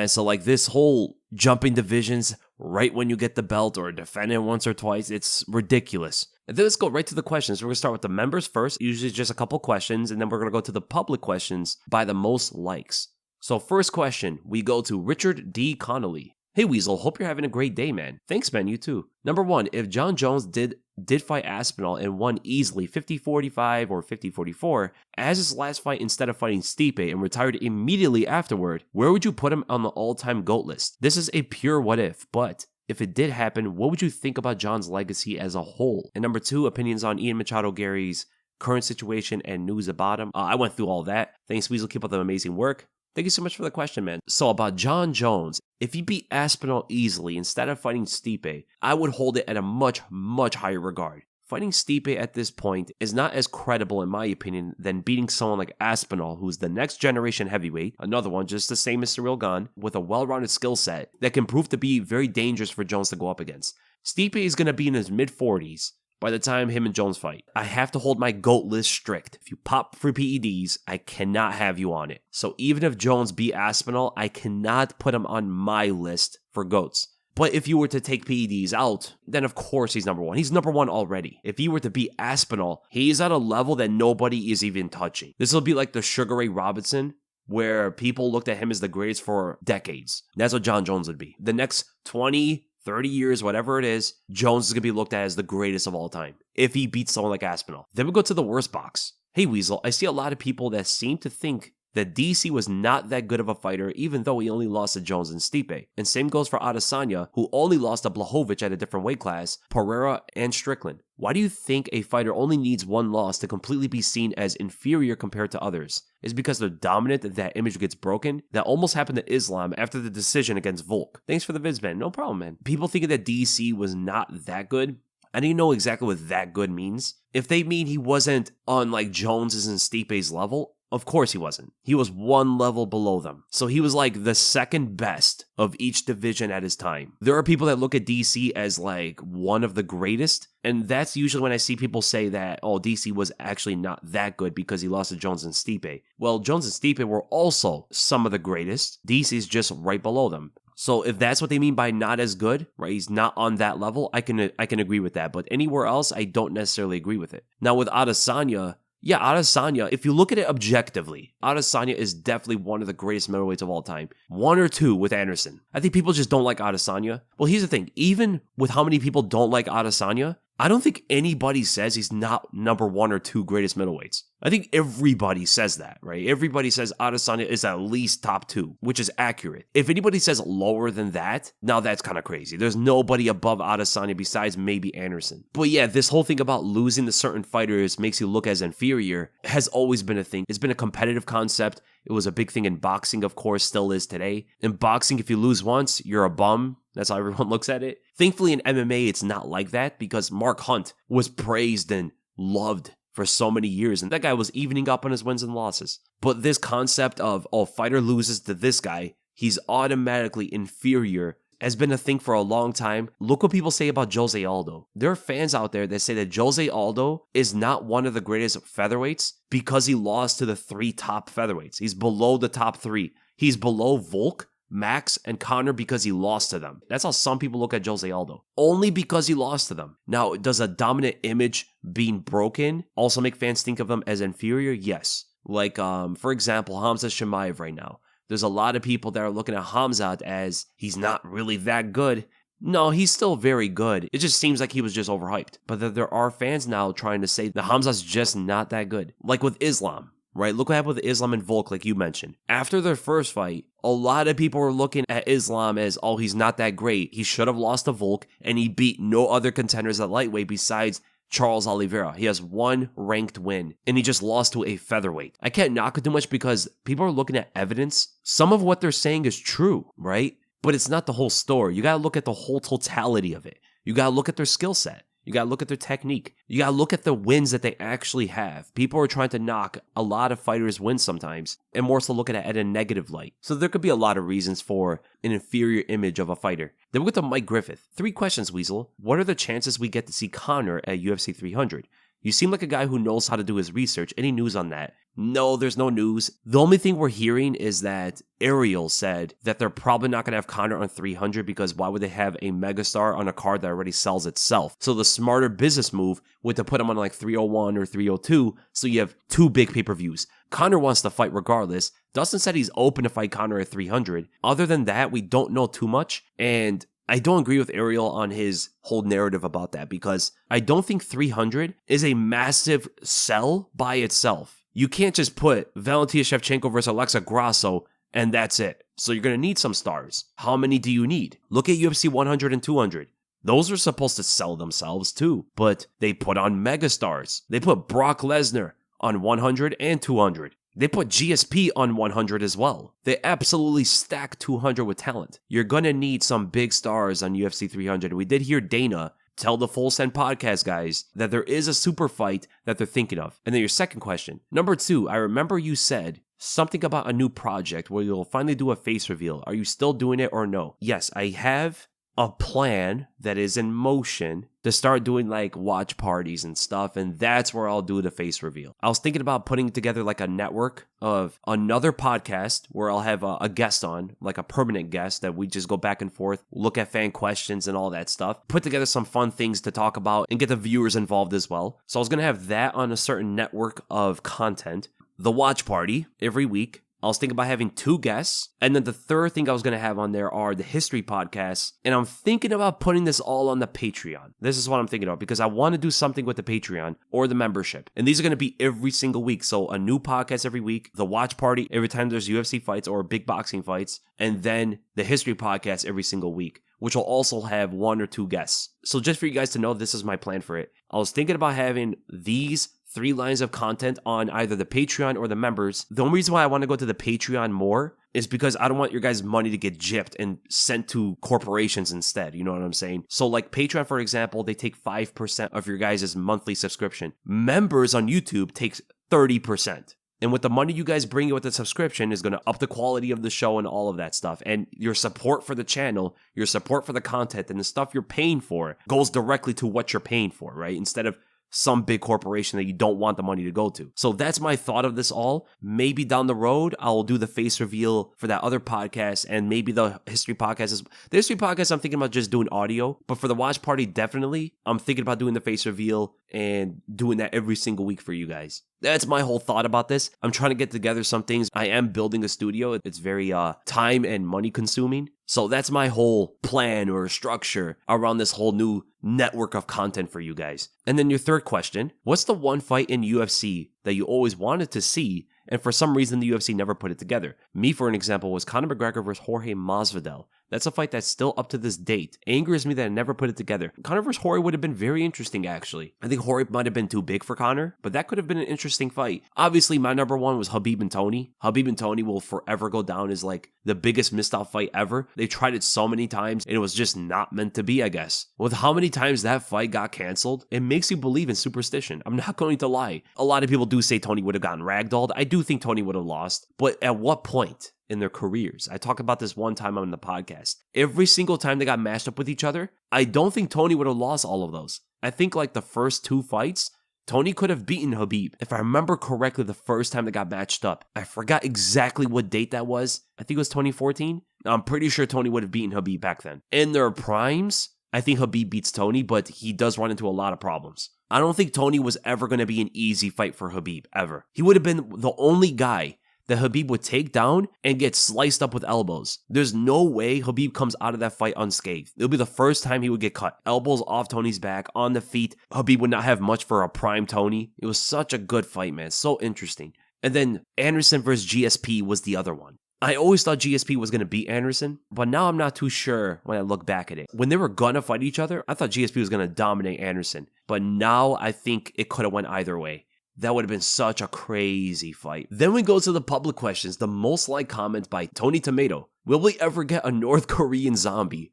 so like this whole jumping divisions right when you get the belt or defend it once or twice, it's ridiculous. And then let's go right to the questions. We're going to start with the members first, usually just a couple questions, and then we're going to go to the public questions by the most likes. So first question, we go to Richard D. Connolly. Hey Weasel, hope you're having a great day, man. Thanks, man, you too. Number 1, if Jon Jones did fight Aspinall and won easily 50-45 or 50-44 as his last fight instead of fighting Stipe and retired immediately afterward, where would you put him on the all-time GOAT list? This is a pure what if, but if it did happen, what would you think about Jon's legacy as a whole? And number 2, opinions on Ian Machado Gary's current situation and news about him. I went through all that. Thanks, Weasel. Keep up the amazing work. Thank you so much for the question, man. So about Jon Jones, if he beat Aspinall easily instead of fighting Stipe, I would hold it at a much, much higher regard. Fighting Stipe at this point is not as credible, in my opinion, than beating someone like Aspinall, who's the next generation heavyweight, another one just the same as Ciryl Gane, with a well-rounded skill set that can prove to be very dangerous for Jones to go up against. Stipe is going to be in his mid-40s by the time him and Jones fight. I have to hold my GOAT list strict. If you pop for PEDs, I cannot have you on it. So even if Jones beat Aspinall, I cannot put him on my list for GOATs. But if you were to take PEDs out, then of course he's number 1. He's number 1 already. If he were to beat Aspinall, he's at a level that nobody is even touching. This will be like the Sugar Ray Robinson, where people looked at him as the greatest for decades. That's what Jon Jones would be. The next 20, 30 years, whatever it is, Jones is going to be looked at as the greatest of all time if he beats someone like Aspinall. Then we go to the worst box. Hey Weasel, I see a lot of people that seem to think that DC was not that good of a fighter even though he only lost to Jones and Stipe. And same goes for Adesanya, who only lost to Blachowicz at a different weight class, Pereira, and Strickland. Why do you think a fighter only needs 1 loss to completely be seen as inferior compared to others? Is because they're dominant that image gets broken? That almost happened to Islam after the decision against Volk. Thanks for the vids, man. No problem, man. People thinking that DC was not that good. I don't even know exactly what that good means. If they mean he wasn't on like Jones's and Stipe's level, Of course he wasn't. He was one level below them. So he was like the second best of each division at his time. There are people that look at DC as like one of the greatest, and that's usually when I see people say that, oh, DC was actually not that good because he lost to Jones and Stipe. Well, Jones and Stipe were also some of the greatest. DC's just right below them. So if that's what they mean by not as good, right, he's not on that level, I can agree with that. But anywhere else, I don't necessarily agree with it. Now with Adesanya, if you look at it objectively, Adesanya is definitely one of the greatest middleweights of all time. One or two with Anderson. I think people just don't like Adesanya. Well, here's the thing. Even with how many people don't like Adesanya, I don't think anybody says he's not number one or two greatest middleweights. I think everybody says that, right? Everybody says Adesanya is at least top two, which is accurate. If anybody says lower than that, now that's kind of crazy. There's nobody above Adesanya besides maybe Anderson. But yeah, this whole thing about losing to certain fighters makes you look as inferior has always been a thing. It's been a competitive concept. It was a big thing in boxing, of course, still is today. In boxing, if you lose once, you're a bum. That's how everyone looks at it. Thankfully, in MMA, it's not like that because Mark Hunt was praised and loved for so many years, and that guy was evening up on his wins and losses. But this concept of, oh, fighter loses to this guy, he's automatically inferior, has been a thing for a long time. Look what people say about Jose Aldo. There are fans out there that say that Jose Aldo is not one of the greatest featherweights because he lost to the three top featherweights. He's below the top three. He's below Volk, Max, and Conor because he lost to them. That's how some people look at Jose Aldo. Only because he lost to them. Now, does a dominant image being broken also make fans think of him as inferior? Yes. Like, for example, Hamza Chimaev right now. There's a lot of people that are looking at Hamzat as he's not really that good. No, he's still very good. It just seems like he was just overhyped. But there are fans now trying to say that Hamzat's just not that good. Like with Islam, right? Look what happened with Islam and Volk, like you mentioned. After their first fight, a lot of people were looking at Islam as, oh, he's not that great. He should have lost to Volk, and he beat no other contenders at lightweight besides Charles Oliveira. He has one ranked win, and he just lost to a featherweight. I can't knock it too much because people are looking at evidence. Some of what they're saying is true, right? But it's not the whole story. You got to look at the whole totality of it. You got to look at their skill set. You got to look at their technique. You got to look at the wins that they actually have. People are trying to knock a lot of fighters' wins sometimes, and more so looking at a negative light. So there could be a lot of reasons for an inferior image of a fighter. Then we get to Mike Griffith. 3 questions, Weasel. What are the chances we get to see Conor at UFC 300? You seem like a guy who knows how to do his research. Any news on that? No, there's no news. The only thing we're hearing is that Ariel said that they're probably not going to have Conor on 300 because why would they have a megastar on a card that already sells itself? So the smarter business move would to put him on like 301 or 302 so you have 2 big pay-per-views. Conor wants to fight regardless. Dustin said he's open to fight Conor at 300. Other than that, we don't know too much, and I don't agree with Ariel on his whole narrative about that because I don't think 300 is a massive sell by itself. You can't just put Valentina Shevchenko versus Alexa Grasso and that's it. So you're going to need some stars. How many do you need? Look at UFC 100 and 200. Those are supposed to sell themselves too, but they put on megastars. They put Brock Lesnar on 100 and 200. They put GSP on 100 as well. They absolutely stack 200 with talent. You're going to need some big stars on UFC 300. We did hear Dana tell the Full Send podcast guys that there is a super fight that they're thinking of. And then your second question. Number 2, I remember you said something about a new project where you'll finally do a face reveal. Are you still doing it or no? Yes, I have a plan that is in motion to start doing like watch parties and stuff, and that's where I'll do the face reveal. I was thinking about putting together like a network of another podcast where I'll have a guest on, like a permanent guest that we just go back and forth, look at fan questions and all that stuff, put together some fun things to talk about and get the viewers involved as well. So I was going to have that on a certain network of content. The watch party every week. I was thinking about having 2 guests. And then the third thing I was going to have on there are the history podcasts. And I'm thinking about putting this all on the Patreon. This is what I'm thinking of because I want to do something with the Patreon or the membership. And these are going to be every single week. So a new podcast every week, the watch party every time there's UFC fights or big boxing fights, and then the history podcast every single week, which will also have 1 or 2 guests. So just for you guys to know, this is my plan for it. I was thinking about having these 3 lines of content on either the Patreon or the members. The only reason why I want to go to the Patreon more is because I don't want your guys' money to get gypped and sent to corporations instead. You know what I'm saying? So like Patreon, for example, they take 5% of your guys' monthly subscription. Members on YouTube takes 30%. And with the money you guys bring in with the subscription is going to up the quality of the show and all of that stuff. And your support for the channel, your support for the content, and the stuff you're paying for goes directly to what you're paying for, right? Instead of some big corporation that you don't want the money to go to. So that's my thought of this all. Maybe down the road, I'll do the face reveal for that other podcast and maybe the history podcast. The history podcast, I'm thinking about just doing audio. But for the watch party, definitely, I'm thinking about doing the face reveal and doing that every single week for you guys. That's my whole thought about this. I'm trying to get together some things. I am building a studio. It's very time and money consuming. So that's my whole plan or structure around this whole new network of content for you guys. And then your third question, what's the one fight in UFC that you always wanted to see and for some reason the UFC never put it together? Me, for an example, was Conor McGregor versus Jorge Masvidal. That's a fight that's still up to this date. Angers me that I never put it together. Conor versus Jorge would have been very interesting, actually. I think Jorge might have been too big for Conor, but that could have been an interesting fight. Obviously, my number one was Khabib and Tony. Khabib and Tony will forever go down as like the biggest missed out fight ever. They tried it so many times, and it was just not meant to be, I guess. With how many times that fight got canceled, it makes you believe in superstition. I'm not going to lie. A lot of people do say Tony would have gotten ragdolled. I do think Tony would have lost, but at what point in their careers? I talked about this one time on the podcast. Every single time they got matched up with each other, I don't think Tony would have lost all of those. I think like the first two fights, Tony could have beaten Khabib. If I remember correctly, the first time they got matched up, I forgot exactly what date that was. I think it was 2014. I'm pretty sure Tony would have beaten Khabib back then. In their primes, I think Khabib beats Tony, but he does run into a lot of problems. I don't think Tony was ever going to be an easy fight for Khabib, ever. He would have been the only guy that Khabib would take down and get sliced up with elbows. There's no way Khabib comes out of that fight unscathed. It'll be the first time he would get cut. Elbows off Tony's back, on the feet. Khabib would not have much for a prime Tony. It was such a good fight, man. So interesting. And then Anderson versus GSP was the other one. I always thought GSP was going to beat Anderson, but now I'm not too sure when I look back at it. When they were going to fight each other, I thought GSP was going to dominate Anderson, but now I think it could have went either way. That would have been such a crazy fight. Then we go to the public questions, the most liked comment by Tony Tomato. Will we ever get a North Korean zombie?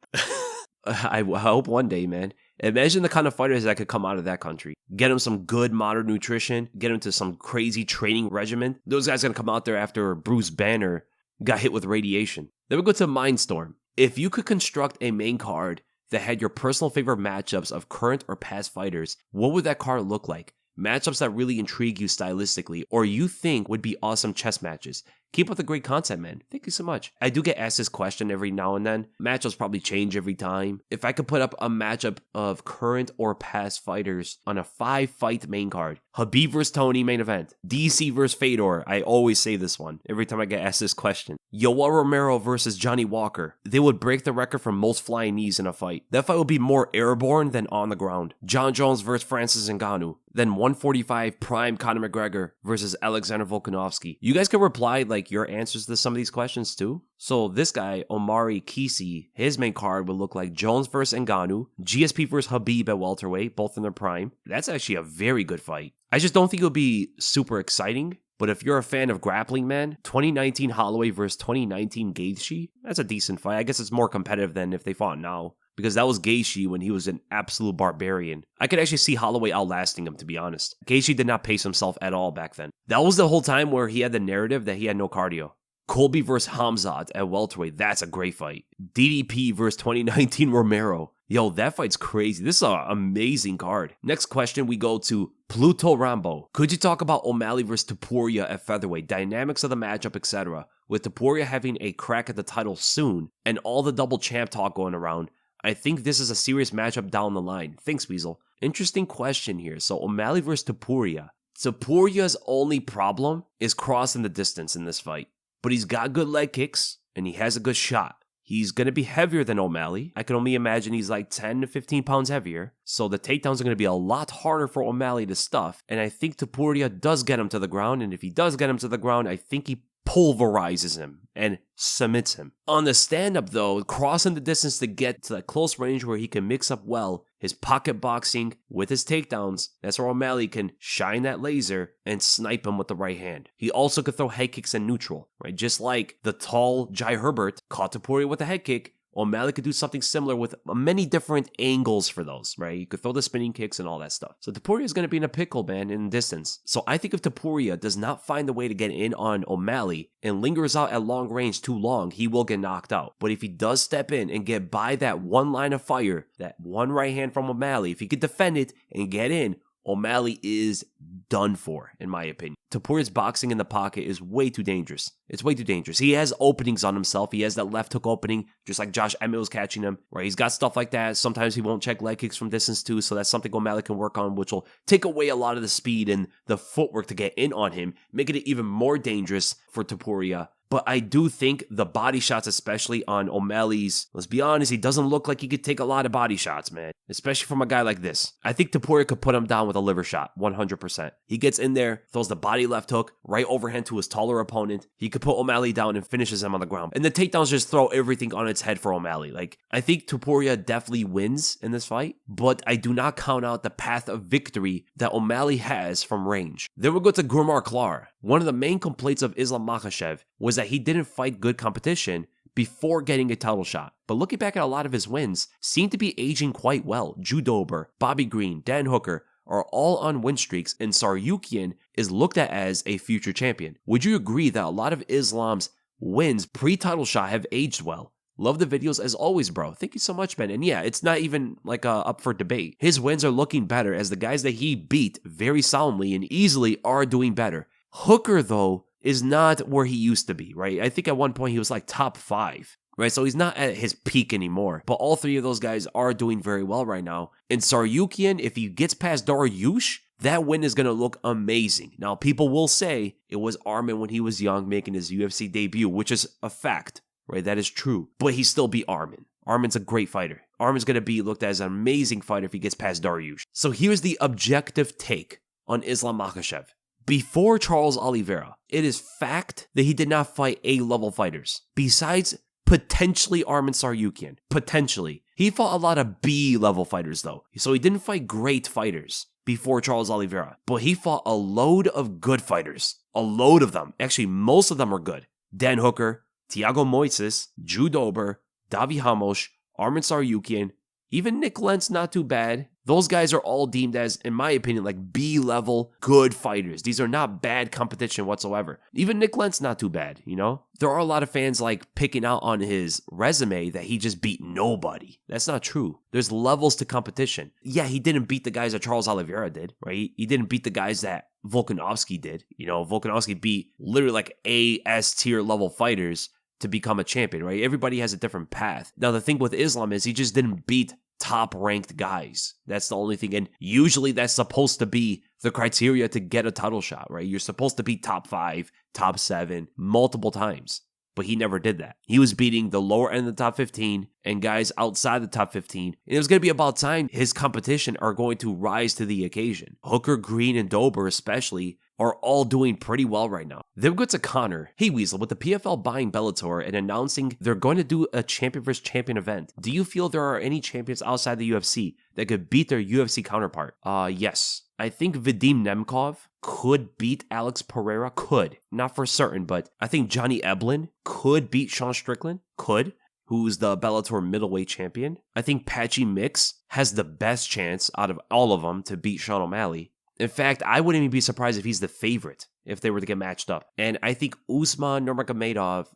I hope one day, man. Imagine the kind of fighters that could come out of that country. Get them some good modern nutrition, get them to some crazy training regimen. Those guys are going to come out there after Bruce Banner got hit with radiation. Then we go to Mindstorm. If you could construct a main card that had your personal favorite matchups of current or past fighters, what would that card look like? Matchups that really intrigue you stylistically or you think would be awesome chess matches. Keep up the great content, man. Thank you so much. I do get asked this question every now and then. Matchups probably change every time. If I could put up a matchup of current or past fighters on a 5-fight main card, Khabib vs. Tony main event, DC vs. Fedor. I always say this one every time I get asked this question. Yoel Romero versus Johnny Walker. They would break the record for most flying knees in a fight. That fight would be more airborne than on the ground. Jon Jones versus Francis Ngannou. Then 145 prime Conor McGregor versus Alexander Volkanovski. You guys can reply like your answers to some of these questions too. So this guy, Omari Kisi, his main card would look like Jones versus Ngannou, GSP versus Khabib at welterweight, both in their prime. That's actually a very good fight. I just don't think it would be super exciting. But if you're a fan of grappling, man, 2019 Holloway versus 2019 Gaethje, that's a decent fight. I guess it's more competitive than if they fought now, because that was Gaethje when he was an absolute barbarian. I could actually see Holloway outlasting him, to be honest. Gaethje did not pace himself at all back then. That was the whole time where he had the narrative that he had no cardio. Colby versus Hamzat at welterweight, that's a great fight. DDP versus 2019 Romero. Yo, that fight's crazy. This is an amazing card. Next question, we go to Pluto Rambo. Could you talk about O'Malley versus Topuria at featherweight, dynamics of the matchup, etc.? With Topuria having a crack at the title soon and all the double champ talk going around, I think this is a serious matchup down the line. Thanks, Weasel. Interesting question here. So O'Malley versus Topuria. Topuria's only problem is crossing the distance in this fight. But he's got good leg kicks and he has a good shot. He's going to be heavier than O'Malley. I can only imagine he's like 10 to 15 pounds heavier. So the takedowns are going to be a lot harder for O'Malley to stuff. And I think Topuria does get him to the ground. And if he does get him to the ground, I think he pulverizes him and submits him. On the stand-up though, crossing the distance to get to that close range where he can mix up well his pocket boxing with his takedowns, that's where O'Malley can shine that laser and snipe him with the right hand. He also could throw head kicks in neutral, right? Just like the tall Jai Herbert caught Topuria with a head kick O'Malley could do something similar with many different angles for those, right? You could throw the spinning kicks and all that stuff. So Topuria is going to be in a pickle, man, in distance. So I think if Topuria does not find a way to get in on O'Malley and lingers out at long range too long, he will get knocked out. But if he does step in and get by that one line of fire, that one right hand from O'Malley, if he could defend it and get in, O'Malley is done for, in my opinion. Topuria's boxing in the pocket is way too dangerous. It's way too dangerous. He has openings on himself. He has that left hook opening, just like Josh Emmett was catching him, right? He's got stuff like that. Sometimes he won't check leg kicks from distance too, so that's something O'Malley can work on, which will take away a lot of the speed and the footwork to get in on him, making it even more dangerous for Topuria. But I do think the body shots, especially on O'Malley's, let's be honest, he doesn't look like he could take a lot of body shots, man. Especially from a guy like this. I think Topuria could put him down with a liver shot, 100%. He gets in there, throws the body left hook, right overhand to his taller opponent. He could put O'Malley down and finishes him on the ground. And the takedowns just throw everything on its head for O'Malley. Like, I think Topuria definitely wins in this fight, but I do not count out the path of victory that O'Malley has from range. Then we'll go to Gurmar Klar. One of the main complaints of Islam Makhachev was that he didn't fight good competition before getting a title shot. But looking back at a lot of his wins, seem to be aging quite well. Drew Dober, Bobby Green, Dan Hooker are all on win streaks, and Tsarukyan is looked at as a future champion. Would you agree that a lot of Islam's wins pre-title shot have aged well? Love the videos as always, bro. Thank you so much, man. And yeah, it's not even like up for debate. His wins are looking better as the guys that he beat very soundly and easily are doing better. Hooker, though, is not where he used to be, right? I think at one point he was like top 5, right? So he's not at his peak anymore. But all three of those guys are doing very well right now. And Tsarukyan, if he gets past Dariush, that win is going to look amazing. Now, people will say it was Arman when he was young making his UFC debut, which is a fact, right? That is true. But he still beat Arman. Arman's a great fighter. Arman's going to be looked at as an amazing fighter if he gets past Dariush. So here's the objective take on Islam Makhachev. Before Charles Oliveira, it is fact that he did not fight A-level fighters. Besides potentially Arman Tsarukyan. Potentially. He fought a lot of B-level fighters though. So he didn't fight great fighters before Charles Oliveira. But he fought a load of good fighters. A load of them. Actually, most of them are good. Dan Hooker, Thiago Moises, Drew Dober, Davi Ramos, Arman Tsarukyan, even Nick Lentz, not too bad. Those guys are all deemed as, in my opinion, like B-level good fighters. These are not bad competition whatsoever. Even Nick Lentz, not too bad, you know? There are a lot of fans like picking out on his resume that he just beat nobody. That's not true. There's levels to competition. Yeah, he didn't beat the guys that Charles Oliveira did, right? He didn't beat the guys that Volkanovski did. You know, Volkanovski beat literally like A-S tier level fighters to become a champion, right? Everybody has a different path. Now, the thing with Islam is he just didn't beat top-ranked guys. That's the only thing. And usually that's supposed to be the criteria to get a title shot, right? You're supposed to be top 5, top 7 multiple times. But he never did that. He was beating the lower end of the top 15 and guys outside the top 15. And it was going to be about time his competition are going to rise to the occasion. Hooker, Green, and Dober especially are all doing pretty well right now. Then we go to Conor. Hey Weasel, with the PFL buying Bellator and announcing they're going to do a champion versus champion event, do you feel there are any champions outside the UFC that could beat their UFC counterpart? Yes. I think Vadim Nemkov could beat Alex Pereira. Could. Not for certain, but I think Johnny Eblin could beat Sean Strickland. Could. Who's the Bellator middleweight champion. I think Patchy Mix has the best chance out of all of them to beat Sean O'Malley. In fact, I wouldn't even be surprised if he's the favorite if they were to get matched up. And I think Usman Nurmagomedov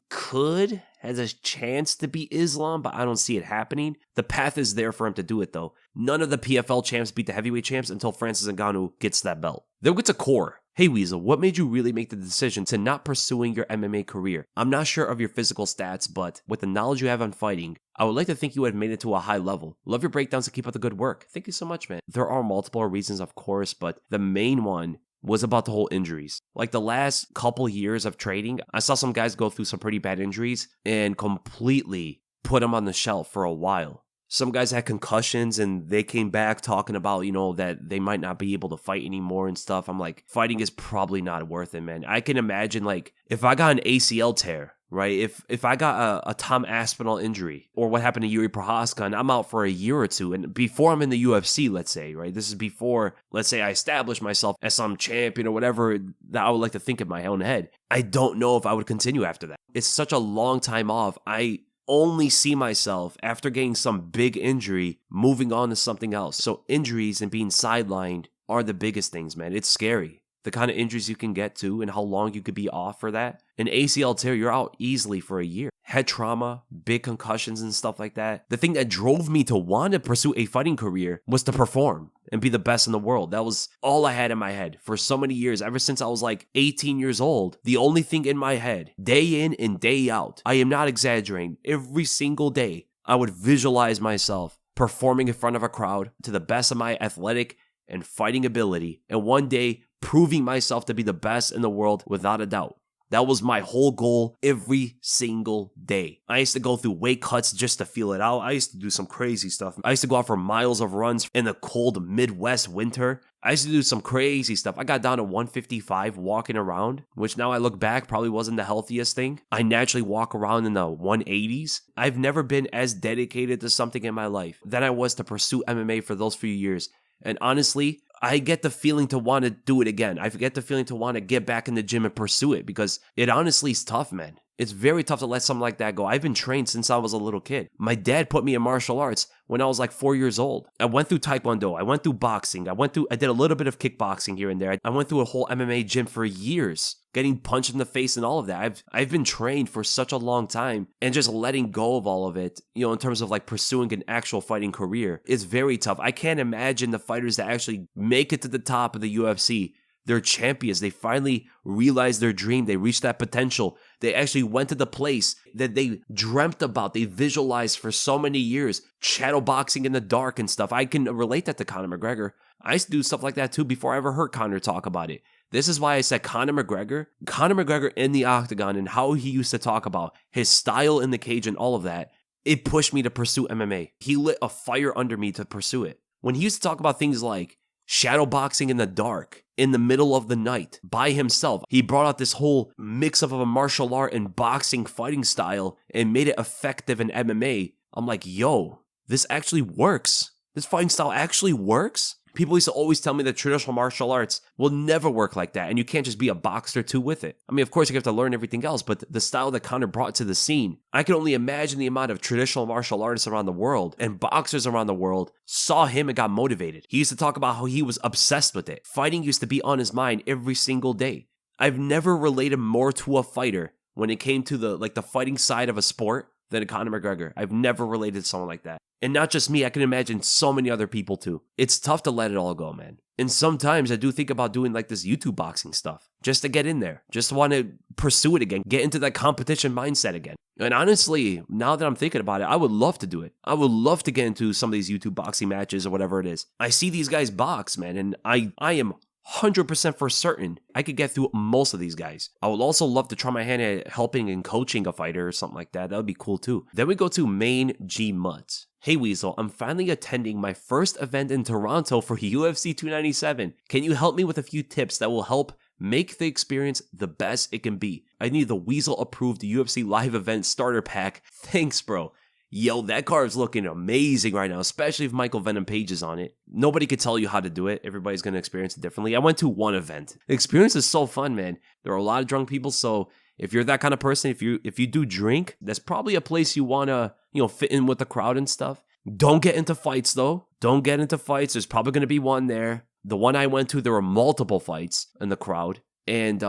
has a chance to beat Islam, but I don't see it happening. The path is there for him to do it, though. None of the PFL champs beat the heavyweight champs until Francis Ngannou gets that belt. Then we get to Core. Hey Weasel, what made you really make the decision to not pursuing your MMA career? I'm not sure of your physical stats, but with the knowledge you have on fighting, I would like to think you would have made it to a high level. Love your breakdowns and keep up the good work. Thank you so much, man. There are multiple reasons, of course, but the main one was about the whole injuries. Like the last couple years of trading, I saw some guys go through some pretty bad injuries and completely put them on the shelf for a while. Some guys had concussions and they came back talking about, you know, that they might not be able to fight anymore and stuff. I'm like, fighting is probably not worth it, man. I can imagine, like, if I got an ACL tear, right? If I got a Tom Aspinall injury or what happened to Yuri Prohaska and I'm out for a year or two and before I'm in the UFC, let's say, right? This is before, let's say I establish myself as some champion or whatever that I would like to think in my own head. I don't know if I would continue after that. It's such a long time off. I only see myself after getting some big injury moving on to something else. So injuries and being sidelined are the biggest things, man. It's scary. The kind of injuries you can get to and how long you could be off for that. An ACL tear, you're out easily for a year. Head trauma, big concussions and stuff like that. The thing that drove me to want to pursue a fighting career was to perform and be the best in the world. That was all I had in my head for so many years. Ever since I was like 18 years old, the only thing in my head, day in and day out, I am not exaggerating, every single day, I would visualize myself performing in front of a crowd to the best of my athletic and fighting ability, and one day proving myself to be the best in the world without a doubt. That was my whole goal every single day. I used to go through weight cuts just to feel it out. I used to do some crazy stuff. I used to go out for miles of runs in the cold Midwest winter. I used to do some crazy stuff. I got down to 155 walking around, which now I look back probably wasn't the healthiest thing. I naturally walk around in the 180s. I've never been as dedicated to something in my life than I was to pursue MMA for those few years. And honestly, I get the feeling to want to do it again. I get the feeling to want to get back in the gym and pursue it because it honestly is tough, man. It's very tough to let something like that go. I've been trained since I was a little kid. My dad put me in martial arts when I was like 4 years old. I went through Taekwondo. I went through boxing. I did a little bit of kickboxing here and there. I went through a whole MMA gym for years, getting punched in the face and all of that. I've been trained for such a long time, and just letting go of all of it, in terms of like pursuing an actual fighting career, is very tough. I can't imagine the fighters that actually make it to the top of the UFC. They're champions. They finally realized their dream. They reached that potential. They actually went to the place that they dreamt about. They visualized for so many years, shadow boxing in the dark and stuff. I can relate that to Conor McGregor. I used to do stuff like that too before I ever heard Conor talk about it. This is why I said Conor McGregor in the octagon and how he used to talk about his style in the cage and all of that. It pushed me to pursue MMA. He lit a fire under me to pursue it. When he used to talk about things like shadow boxing in the dark, in the middle of the night, by himself, he brought out this whole mix of a martial art and boxing fighting style and made it effective in MMA. I'm like, yo, this actually works. This fighting style actually works. People used to always tell me that traditional martial arts will never work like that, and you can't just be a boxer too with it. I mean, of course, you have to learn everything else, but the style that Conor brought to the scene, I can only imagine the amount of traditional martial artists around the world and boxers around the world saw him and got motivated. He used to talk about how he was obsessed with it. Fighting used to be on his mind every single day. I've never related more to a fighter when it came to the fighting side of a sport than Conor McGregor. I've never related to someone like that. And not just me, I can imagine so many other people too. It's tough to let it all go, man. And sometimes I do think about doing like this YouTube boxing stuff just to get in there, just want to pursue it again, get into that competition mindset again. And honestly, now that I'm thinking about it, I would love to do it. I would love to get into some of these YouTube boxing matches or whatever it is. I see these guys box, man, and I am 100% for certain I could get through most of these guys. I would also love to try my hand at helping and coaching a fighter or something like that. That would be cool too. Then we go to Main G Mutts. Hey Weasel, I'm finally attending my first event in Toronto for UFC 297. Can you help me with a few tips that will help make the experience the best it can be? I need the Weasel approved UFC live event starter pack. Thanks, bro. Yo, that card's looking amazing right now, especially if Michael Venom Page is on it. Nobody could tell you how to do it. Everybody's going to experience it differently. I went to one event. The experience is so fun, man. There are a lot of drunk people, so if you're that kind of person, if you do drink, that's probably a place you want to, fit in with the crowd and stuff. Don't get into fights, though. Don't get into fights. There's probably going to be one there. The one I went to, there were multiple fights in the crowd. And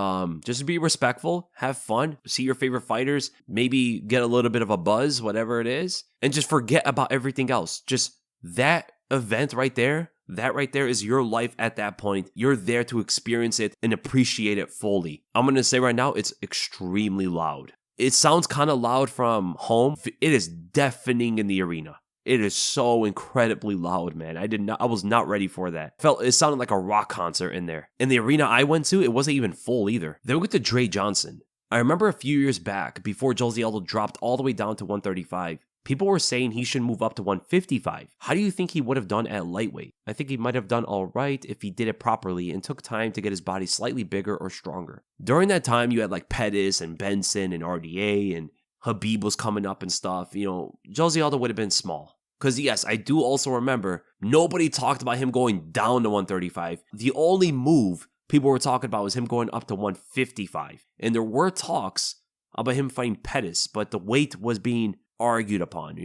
just be respectful, have fun, see your favorite fighters, maybe get a little bit of a buzz, whatever it is, and just forget about everything else. Just that event right there, that right there is your life at that point. You're there to experience it and appreciate it fully. I'm going to say right now, it's extremely loud. It sounds kind of loud from home. It is deafening in the arena. It is so incredibly loud, man. I was not ready for that. It sounded like a rock concert in there. In the arena I went to, it wasn't even full either. Then we get to Dre Johnson. I remember a few years back, before Jose Aldo dropped all the way down to 135, people were saying he should move up to 155. How do you think he would have done at lightweight? I think he might have done all right if he did it properly and took time to get his body slightly bigger or stronger. During that time, you had like Pettis and Benson and RDA and Habib was coming up and stuff. Jose Aldo would have been small. Because yes, I do also remember nobody talked about him going down to 135. The only move people were talking about was him going up to 155. And there were talks about him fighting Pettis, but the weight was being argued upon,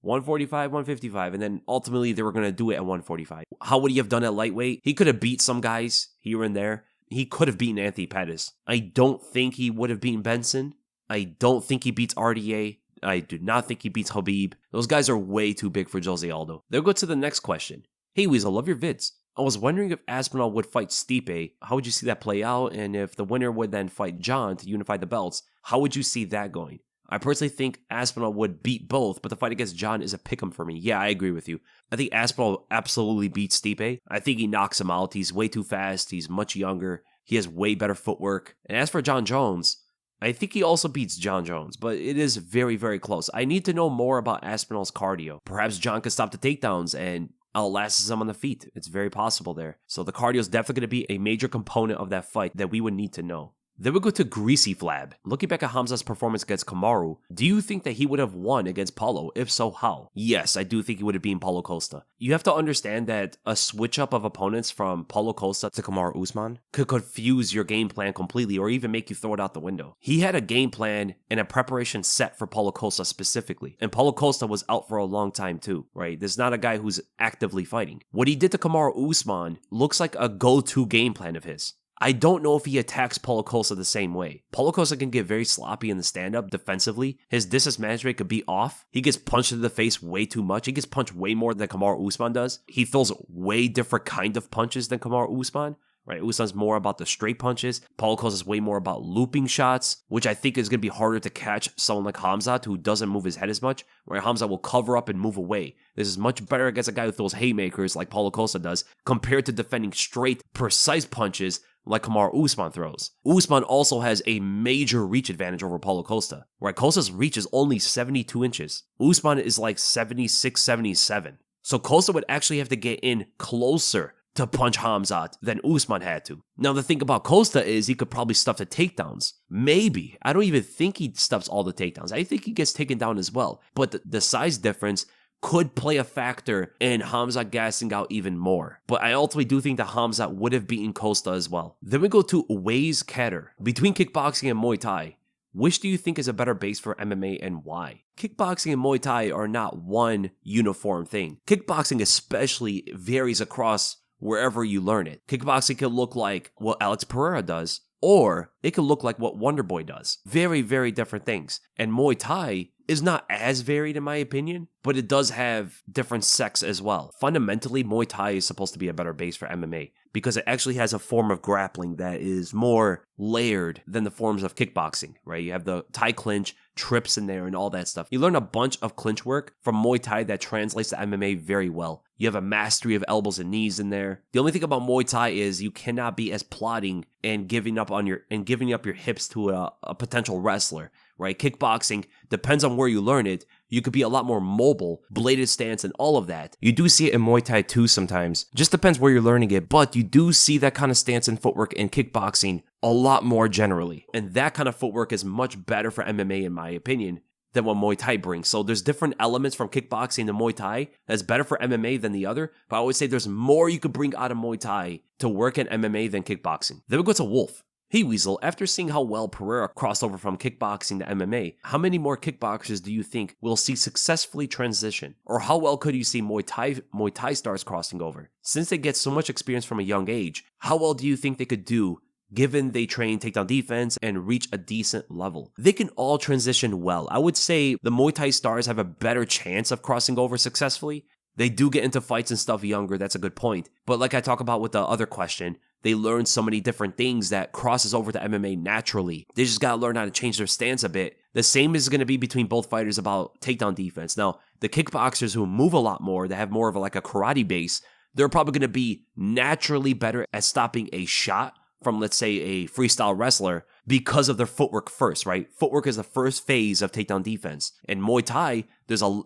145, 155, and then ultimately they were going to do it at 145. How would he have done at lightweight? He could have beat some guys here and there. He could have beaten Anthony Pettis. I don't think he would have beaten Benson. I don't think he beats RDA. I do not think he beats Khabib. Those guys are way too big for Jose Aldo. They'll go to the next question. Hey Weasel, love your vids. I was wondering if Aspinall would fight Stipe. How would you see that play out? And if the winner would then fight Jon to unify the belts, how would you see that going? I personally think Aspinall would beat both, but the fight against Jon is a pick'em for me. Yeah, I agree with you. I think Aspinall absolutely beats Stipe. I think he knocks him out. He's way too fast. He's much younger. He has way better footwork. And as for Jon Jones, I think he also beats Jon Jones, but it is very, very close. I need to know more about Aspinall's cardio. Perhaps Jon could stop the takedowns and outlasts him on the feet. It's very possible there. So the cardio is definitely going to be a major component of that fight that we would need to know. Then we go to Greasy Flab. Looking back at Hamza's performance against Kamaru, do you think that he would have won against Paulo? If so, how? Yes, I do think he would have beaten Paulo Costa. You have to understand that a switch up of opponents from Paulo Costa to Kamaru Usman could confuse your game plan completely or even make you throw it out the window. He had a game plan and a preparation set for Paulo Costa specifically. And Paulo Costa was out for a long time too, right? There's not a guy who's actively fighting. What he did to Kamaru Usman looks like a go-to game plan of his. I don't know if he attacks Paulo Costa the same way. Paulo Costa can get very sloppy in the stand-up defensively. His distance management could be off. He gets punched in the face way too much. He gets punched way more than Kamaru Usman does. He throws way different kind of punches than Kamaru Usman. Right, Usman's more about the straight punches. Paulo Costa's way more about looping shots, which I think is going to be harder to catch someone like Hamzat, who doesn't move his head as much, where Hamzat will cover up and move away. This is much better against a guy who throws haymakers like Paulo Costa does, compared to defending straight, precise punches like Kamaru Usman throws. Usman also has a major reach advantage over Paulo Costa, where Costa's reach is only 72 inches. Usman is like 76, 77. So Costa would actually have to get in closer to punch Hamzat than Usman had to. Now the thing about Costa is he could probably stuff the takedowns. Maybe. I don't even think he stuffs all the takedowns. I think he gets taken down as well. But the size difference could play a factor in Hamzat gassing out even more. But I ultimately do think that Hamzat would have beaten Costa as well. Then we go to Waze Katter. Between kickboxing and Muay Thai, which do you think is a better base for MMA and why? Kickboxing and Muay Thai are not one uniform thing. Kickboxing especially varies across wherever you learn it. Kickboxing can look like what Alex Pereira does, or it can look like what Wonderboy does. Very, very different things. And Muay Thai is not as varied in my opinion, but it does have different sects as well. Fundamentally, Muay Thai is supposed to be a better base for MMA because it actually has a form of grappling that is more layered than the forms of kickboxing, right? You have the Thai clinch, trips in there, and all that stuff. You learn a bunch of clinch work from Muay Thai that translates to MMA very well. You have a mastery of elbows and knees in there. The only thing about Muay Thai is you cannot be as plotting and giving up your hips to a potential wrestler, right? Kickboxing depends on where you learn it. You could be a lot more mobile, bladed stance, and all of that. You do see it in Muay Thai too sometimes. Just depends where you're learning it, but you do see that kind of stance and footwork in kickboxing a lot more generally. And that kind of footwork is much better for MMA in my opinion than what Muay Thai brings. So there's different elements from kickboxing to Muay Thai that's better for MMA than the other, but I would say there's more you could bring out of Muay Thai to work in MMA than kickboxing. Then we go to Wolf. Hey Weasel, after seeing how well Pereira crossed over from kickboxing to MMA, how many more kickboxers do you think will see successfully transition? Or how well could you see Muay Thai stars crossing over? Since they get so much experience from a young age, how well do you think they could do given they train takedown defense and reach a decent level? They can all transition well. I would say the Muay Thai stars have a better chance of crossing over successfully. They do get into fights and stuff younger, that's a good point. But like I talk about with the other question, they learn so many different things that crosses over to MMA naturally. They just gotta learn how to change their stance a bit. The same is gonna be between both fighters about takedown defense. Now, the kickboxers who move a lot more, they have more of a karate base, they're probably gonna be naturally better at stopping a shot from, let's say, a freestyle wrestler because of their footwork first, right? Footwork is the first phase of takedown defense. In Muay Thai,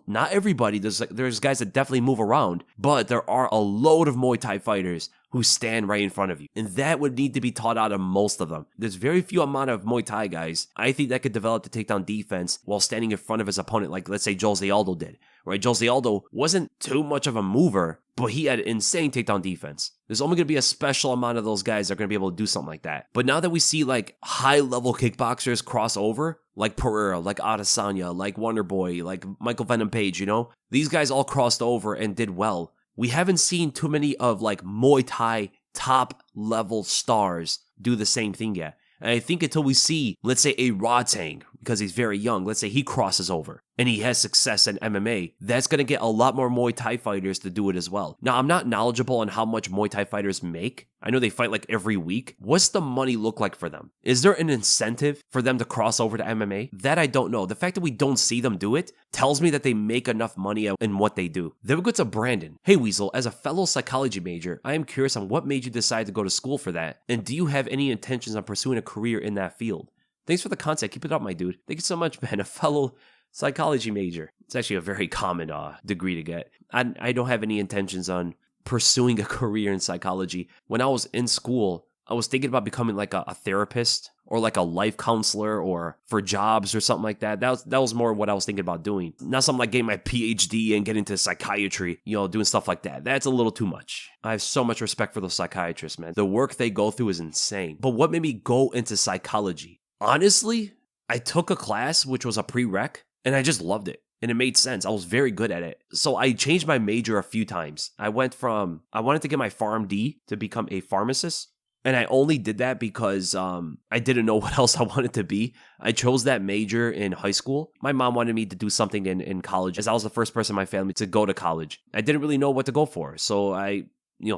not everybody, there's guys that definitely move around, but there are a load of Muay Thai fighters who stand right in front of you. And that would need to be taught out of most of them. There's very few amount of Muay Thai guys, I think, that could develop the takedown defense while standing in front of his opponent, like let's say Jose Aldo did, right? Jose Aldo wasn't too much of a mover, but he had insane takedown defense. There's only going to be a special amount of those guys that are going to be able to do something like that. But now that we see high high-level kickboxers cross over, like Pereira, like Adesanya, like Wonderboy, like Michael Venom Page, you know? These guys all crossed over and did well. We haven't seen too many of like Muay Thai top-level stars do the same thing yet. And I think until we see, let's say, a Rodtang, because he's very young, let's say he crosses over and he has success in MMA, that's going to get a lot more Muay Thai fighters to do it as well. Now, I'm not knowledgeable on how much Muay Thai fighters make. I know they fight like every week. What's the money look like for them? Is there an incentive for them to cross over to MMA? That I don't know. The fact that we don't see them do it tells me that they make enough money in what they do. Then we go to Brandon. Hey Weasel, as a fellow psychology major, I am curious on what made you decide to go to school for that, and do you have any intentions on pursuing a career in that field? Thanks for the content. Keep it up, my dude. Thank you so much, man. A fellow psychology major. It's actually a very common degree to get. I don't have any intentions on pursuing a career in psychology. When I was in school, I was thinking about becoming like a therapist or like a life counselor or for jobs or something like that. That was more what I was thinking about doing. Not something like getting my PhD and getting into psychiatry, you know, doing stuff like that. That's a little too much. I have so much respect for those psychiatrists, man. The work they go through is insane. But what made me go into psychology? Honestly, I took a class which was a prereq and I just loved it. And it made sense. I was very good at it. So I changed my major a few times. I wanted to get my PharmD to become a pharmacist. And I only did that because I didn't know what else I wanted to be. I chose that major in high school. My mom wanted me to do something in college, as I was the first person in my family to go to college. I didn't really know what to go for. So I,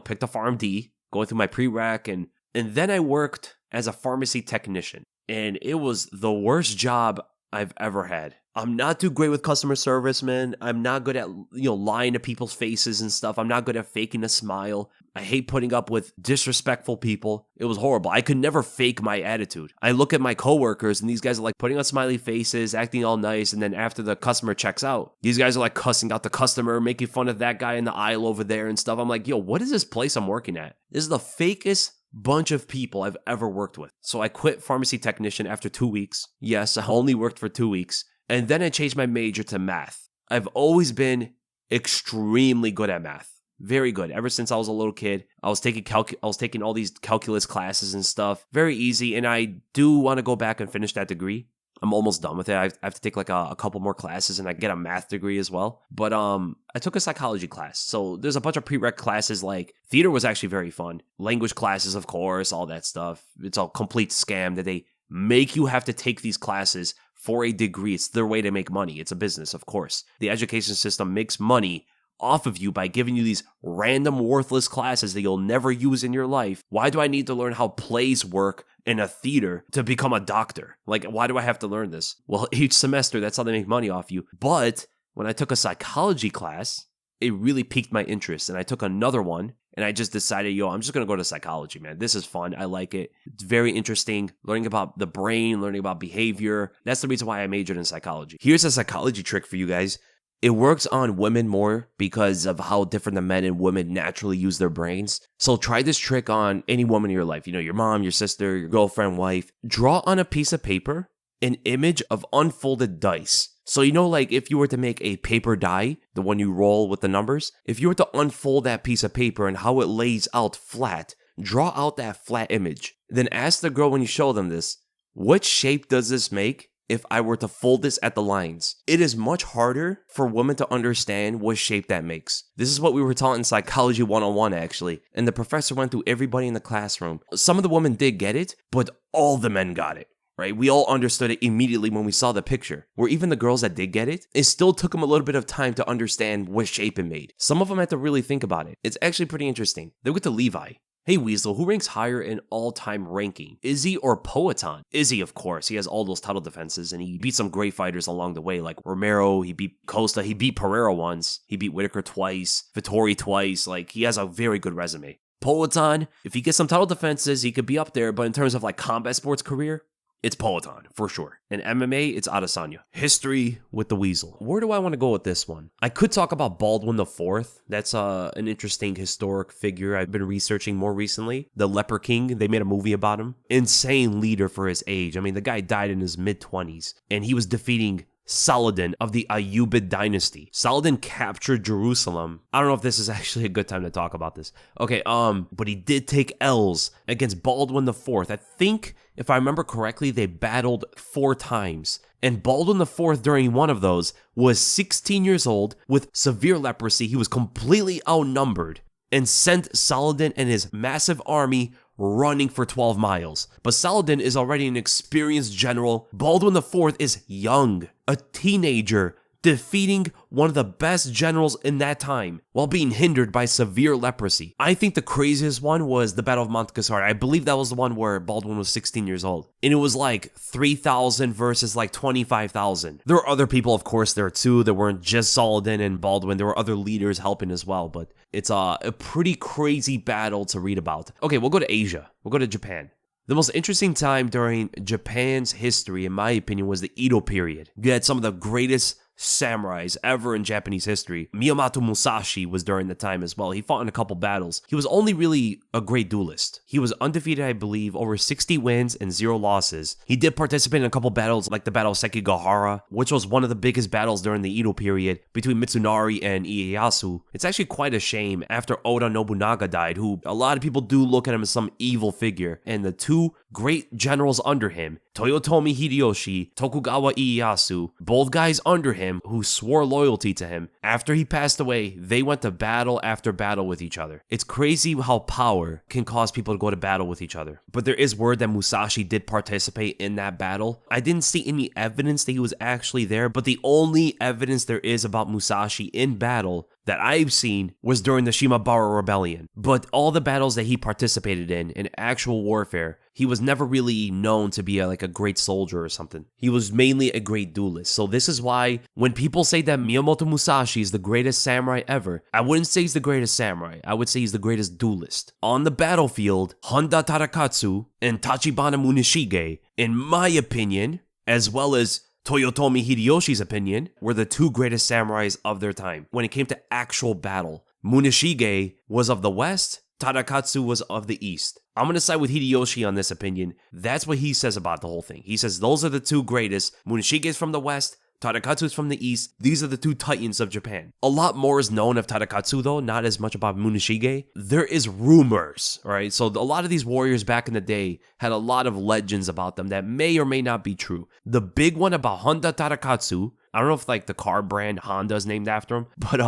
picked a PharmD, going through my prereq, and then I worked as a pharmacy technician. And it was the worst job I've ever had. I'm not too great with customer service, man. I'm not good at, lying to people's faces and stuff. I'm not good at faking a smile. I hate putting up with disrespectful people. It was horrible. I could never fake my attitude. I look at my coworkers and these guys are like putting on smiley faces, acting all nice. And then after the customer checks out, these guys are like cussing out the customer, making fun of that guy in the aisle over there and stuff. I'm like, yo, what is this place I'm working at? This is the fakest bunch of people I've ever worked with. So I quit pharmacy technician after 2 weeks. Yes, I only worked for 2 weeks. And then I changed my major to math. I've always been extremely good at math. Very good. Ever since I was a little kid, I was taking all these calculus classes and stuff. Very easy. And I do want to go back and finish that degree. I'm almost done with it. I have to take like a couple more classes and I get a math degree as well. But I took a psychology class. So there's a bunch of prereq classes, like theater was actually very fun. Language classes, of course, all that stuff. It's a complete scam that they make you have to take these classes for a degree. It's their way to make money. It's a business, of course. The education system makes money off of you by giving you these random worthless classes that you'll never use in your life. Why do I need to learn how plays work in a theater to become a doctor? Like, why do I have to learn this? Well, each semester, that's how they make money off you. But when I took a psychology class, it really piqued my interest. And I took another one and I just decided, I'm just going to go to psychology, man. This is fun. I like it. It's very interesting. Learning about the brain, learning about behavior. That's the reason why I majored in psychology. Here's a psychology trick for you guys. It works on women more because of how different the men and women naturally use their brains. So try this trick on any woman in your life. Your mom, your sister, your girlfriend, wife. Draw on a piece of paper an image of unfolded dice. So like if you were to make a paper die, the one you roll with the numbers, if you were to unfold that piece of paper and how it lays out flat, draw out that flat image. Then ask the girl when you show them this, what shape does this make if I were to fold this at the lines? It is much harder for women to understand what shape that makes. This is what we were taught in Psychology 101 actually, and the professor went through everybody in the classroom. Some of the women did get it, but all the men got it. Right? We all understood it immediately when we saw the picture. Where even the girls that did get it, it still took them a little bit of time to understand what shape it made. Some of them had to really think about it. It's actually pretty interesting. They went to Levi. Hey Weasel, who ranks higher in all-time ranking? Izzy or Poatan? Izzy, of course. He has all those title defenses, and he beat some great fighters along the way, like Romero, he beat Costa, he beat Pereira once, he beat Whitaker twice, Vittori twice. Like, he has a very good resume. Poatan, if he gets some title defenses, he could be up there, but in terms of like combat sports career, it's Poatan, for sure. In MMA, it's Adesanya. History with the Weasel. Where do I want to go with this one? I could talk about Baldwin IV. That's an interesting historic figure I've been researching more recently. The Leper King, they made a movie about him. Insane leader for his age. I mean, the guy died in his mid-20s, and he was defeating Saladin of the Ayyubid dynasty. Saladin captured Jerusalem. I don't know if this is actually a good time to talk about this. Okay, but he did take L's against Baldwin IV. I think, if I remember correctly, they battled 4 times. And Baldwin IV, during one of those, was 16 years old with severe leprosy. He was completely outnumbered and sent Saladin and his massive army running for 12 miles. But Saladin is already an experienced general. Baldwin IV is young, a teenager, defeating one of the best generals in that time while being hindered by severe leprosy. I think the craziest one was the Battle of Montcassar. I believe that was the one where Baldwin was 16 years old. And it was like 3,000 versus like 25,000. There were other people, of course, there too. There weren't just Saladin and Baldwin. There were other leaders helping as well. But it's a pretty crazy battle to read about. Okay, we'll go to Asia. We'll go to Japan. The most interesting time during Japan's history, in my opinion, was the Edo period. You had some of the greatest samurais ever in Japanese history. Miyamoto Musashi was during the time as well. He fought in a couple battles. He was only really a great duelist. He was undefeated, I believe, over 60 wins and 0 losses. He did participate in a couple battles like the Battle of Sekigahara, which was one of the biggest battles during the Edo period between Mitsunari and Ieyasu. It's actually quite a shame after Oda Nobunaga died, who a lot of people do look at him as some evil figure, and the 2 great generals under him, Toyotomi Hideyoshi, Tokugawa Ieyasu, both guys under him who swore loyalty to him. After he passed away, they went to battle after battle with each other. It's crazy how power can cause people to go to battle with each other. But there is word that Musashi did participate in that battle. I didn't see any evidence that he was actually there, but the only evidence there is about Musashi in battle that I've seen was during the Shimabara Rebellion. But all the battles that he participated in actual warfare, he was never really known to be like a great soldier or something. He was mainly a great duelist. So this is why when people say that Miyamoto Musashi is the greatest samurai ever, I wouldn't say he's the greatest samurai. I would say he's the greatest duelist. On the battlefield, Honda Tadakatsu and Tachibana Muneshige, in my opinion, as well as Toyotomi Hideyoshi's opinion, were the 2 greatest samurais of their time. When it came to actual battle, Muneshige was of the West, Tadakatsu was of the East. I'm going to side with Hideyoshi on this opinion. That's what he says about the whole thing. He says those are the 2 greatest. Muneshige is from the West, Tadakatsu is from the East. These are the 2 titans of Japan. A lot more is known of Tadakatsu though, not as much about Muneshige. There is rumors, right? So a lot of these warriors back in the day had a lot of legends about them that may or may not be true. The big one about Honda Tadakatsu, I don't know if like the car brand Honda is named after him, but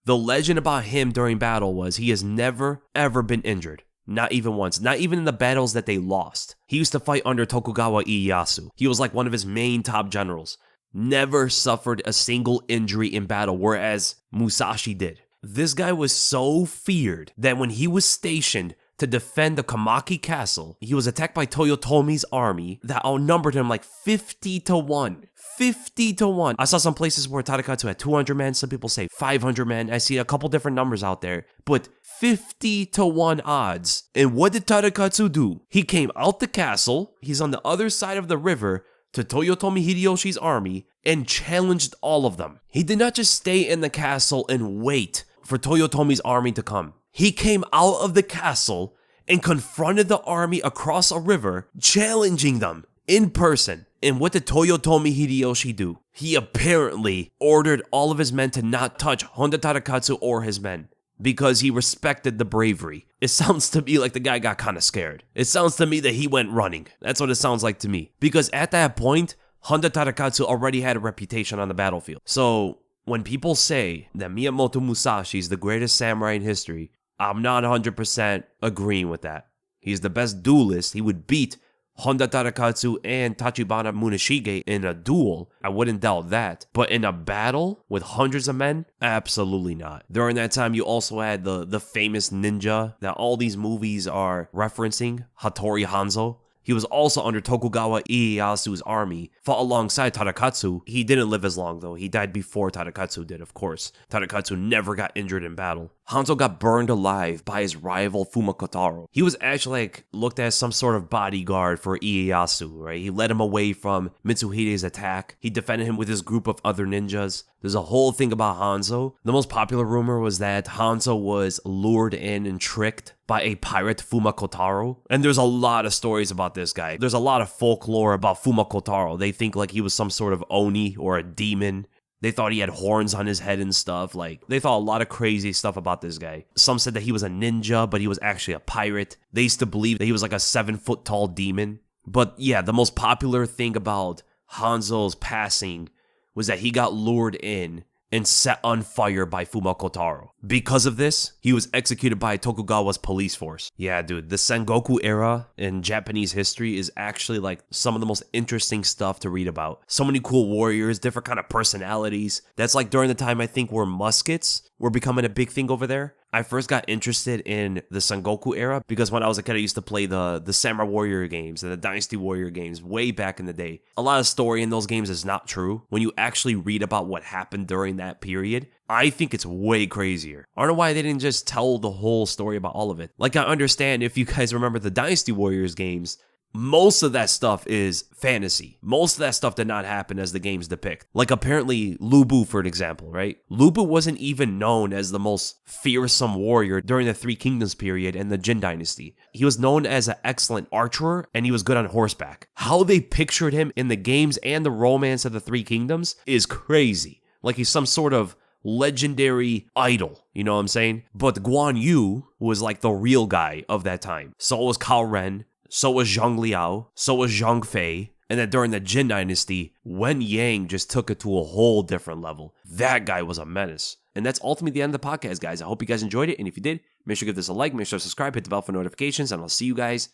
the legend about him during battle was he has never ever been injured. Not even once. Not even in the battles that they lost. He used to fight under Tokugawa Ieyasu. He was like one of his main top generals. Never suffered a single injury in battle, whereas Musashi did. This guy was so feared that when he was stationed to defend the Kamaki Castle, he was attacked by Toyotomi's army that outnumbered him like 50 to 1. 50 to 1. I saw some places where Tadakatsu had 200 men. Some people say 500 men. I see a couple different numbers out there. But 50 to 1 odds. And what did Tadakatsu do? He came out the castle. He's on the other side of the river to Toyotomi Hideyoshi's army and challenged all of them. He did not just stay in the castle and wait for Toyotomi's army to come. He came out of the castle and confronted the army across a river, challenging them in person. And what did Toyotomi Hideyoshi do? He apparently ordered all of his men to not touch Honda Tadakatsu or his men, because he respected the bravery. It sounds to me like the guy got kind of scared. It sounds to me that he went running. That's what it sounds like to me. Because at that point, Honda Tadakatsu already had a reputation on the battlefield. So when people say that Miyamoto Musashi is the greatest samurai in history, I'm not 100% agreeing with that. He's the best duelist. He would beat Honda Tadakatsu and Tachibana Muneshige in a duel. I wouldn't doubt that. But in a battle with hundreds of men? Absolutely not. During that time, you also had the famous ninja that all these movies are referencing, Hattori Hanzo. He was also under Tokugawa Ieyasu's army, fought alongside Tadakatsu. He didn't live as long though. He died before Tadakatsu did, of course. Tadakatsu never got injured in battle. Hanzo got burned alive by his rival Fumakotaro. He was actually looked at as some sort of bodyguard for Ieyasu, right? He led him away from Mitsuhide's attack. He defended him with his group of other ninjas. There's a whole thing about Hanzo. The most popular rumor was that Hanzo was lured in and tricked by a pirate Fumakotaro. And there's a lot of stories about this guy. There's a lot of folklore about Fumakotaro. They think he was some sort of oni or a demon. They thought he had horns on his head and stuff. They thought a lot of crazy stuff about this guy. Some said that he was a ninja, but he was actually a pirate. They used to believe that he was a 7-foot tall demon. But yeah, the most popular thing about Hanzo's passing was that he got lured in and set on fire by Fumakotaro. Because of this, he was executed by Tokugawa's police force. Yeah, dude, the Sengoku era in Japanese history is actually some of the most interesting stuff to read about. So many cool warriors, different kind of personalities. That's during the time I think where muskets were becoming a big thing over there. I first got interested in the Sengoku era because when I was a kid, I used to play the Samurai Warrior games and the Dynasty Warrior games way back in the day. A lot of story in those games is not true. When you actually read about what happened during that period, I think it's way crazier. I don't know why they didn't just tell the whole story about all of it. I understand if you guys remember the Dynasty Warriors games, most of that stuff is fantasy. Most of that stuff did not happen as the games depict. Apparently Lu Bu, for an example, right? Lu Bu wasn't even known as the most fearsome warrior during the Three Kingdoms period and the Jin Dynasty. He was known as an excellent archer and he was good on horseback. How they pictured him in the games and the romance of the Three Kingdoms is crazy. He's some sort of legendary idol, you know what I'm saying? But Guan Yu was the real guy of that time. So was Cao Ren. So was Zhang Liao, so was Zhang Fei, and then during the Jin Dynasty, Wen Yang just took it to a whole different level. That guy was a menace. And that's ultimately the end of the podcast, guys. I hope you guys enjoyed it, and if you did, make sure to give this a like, make sure to subscribe, hit the bell for notifications, and I'll see you guys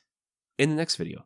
in the next video.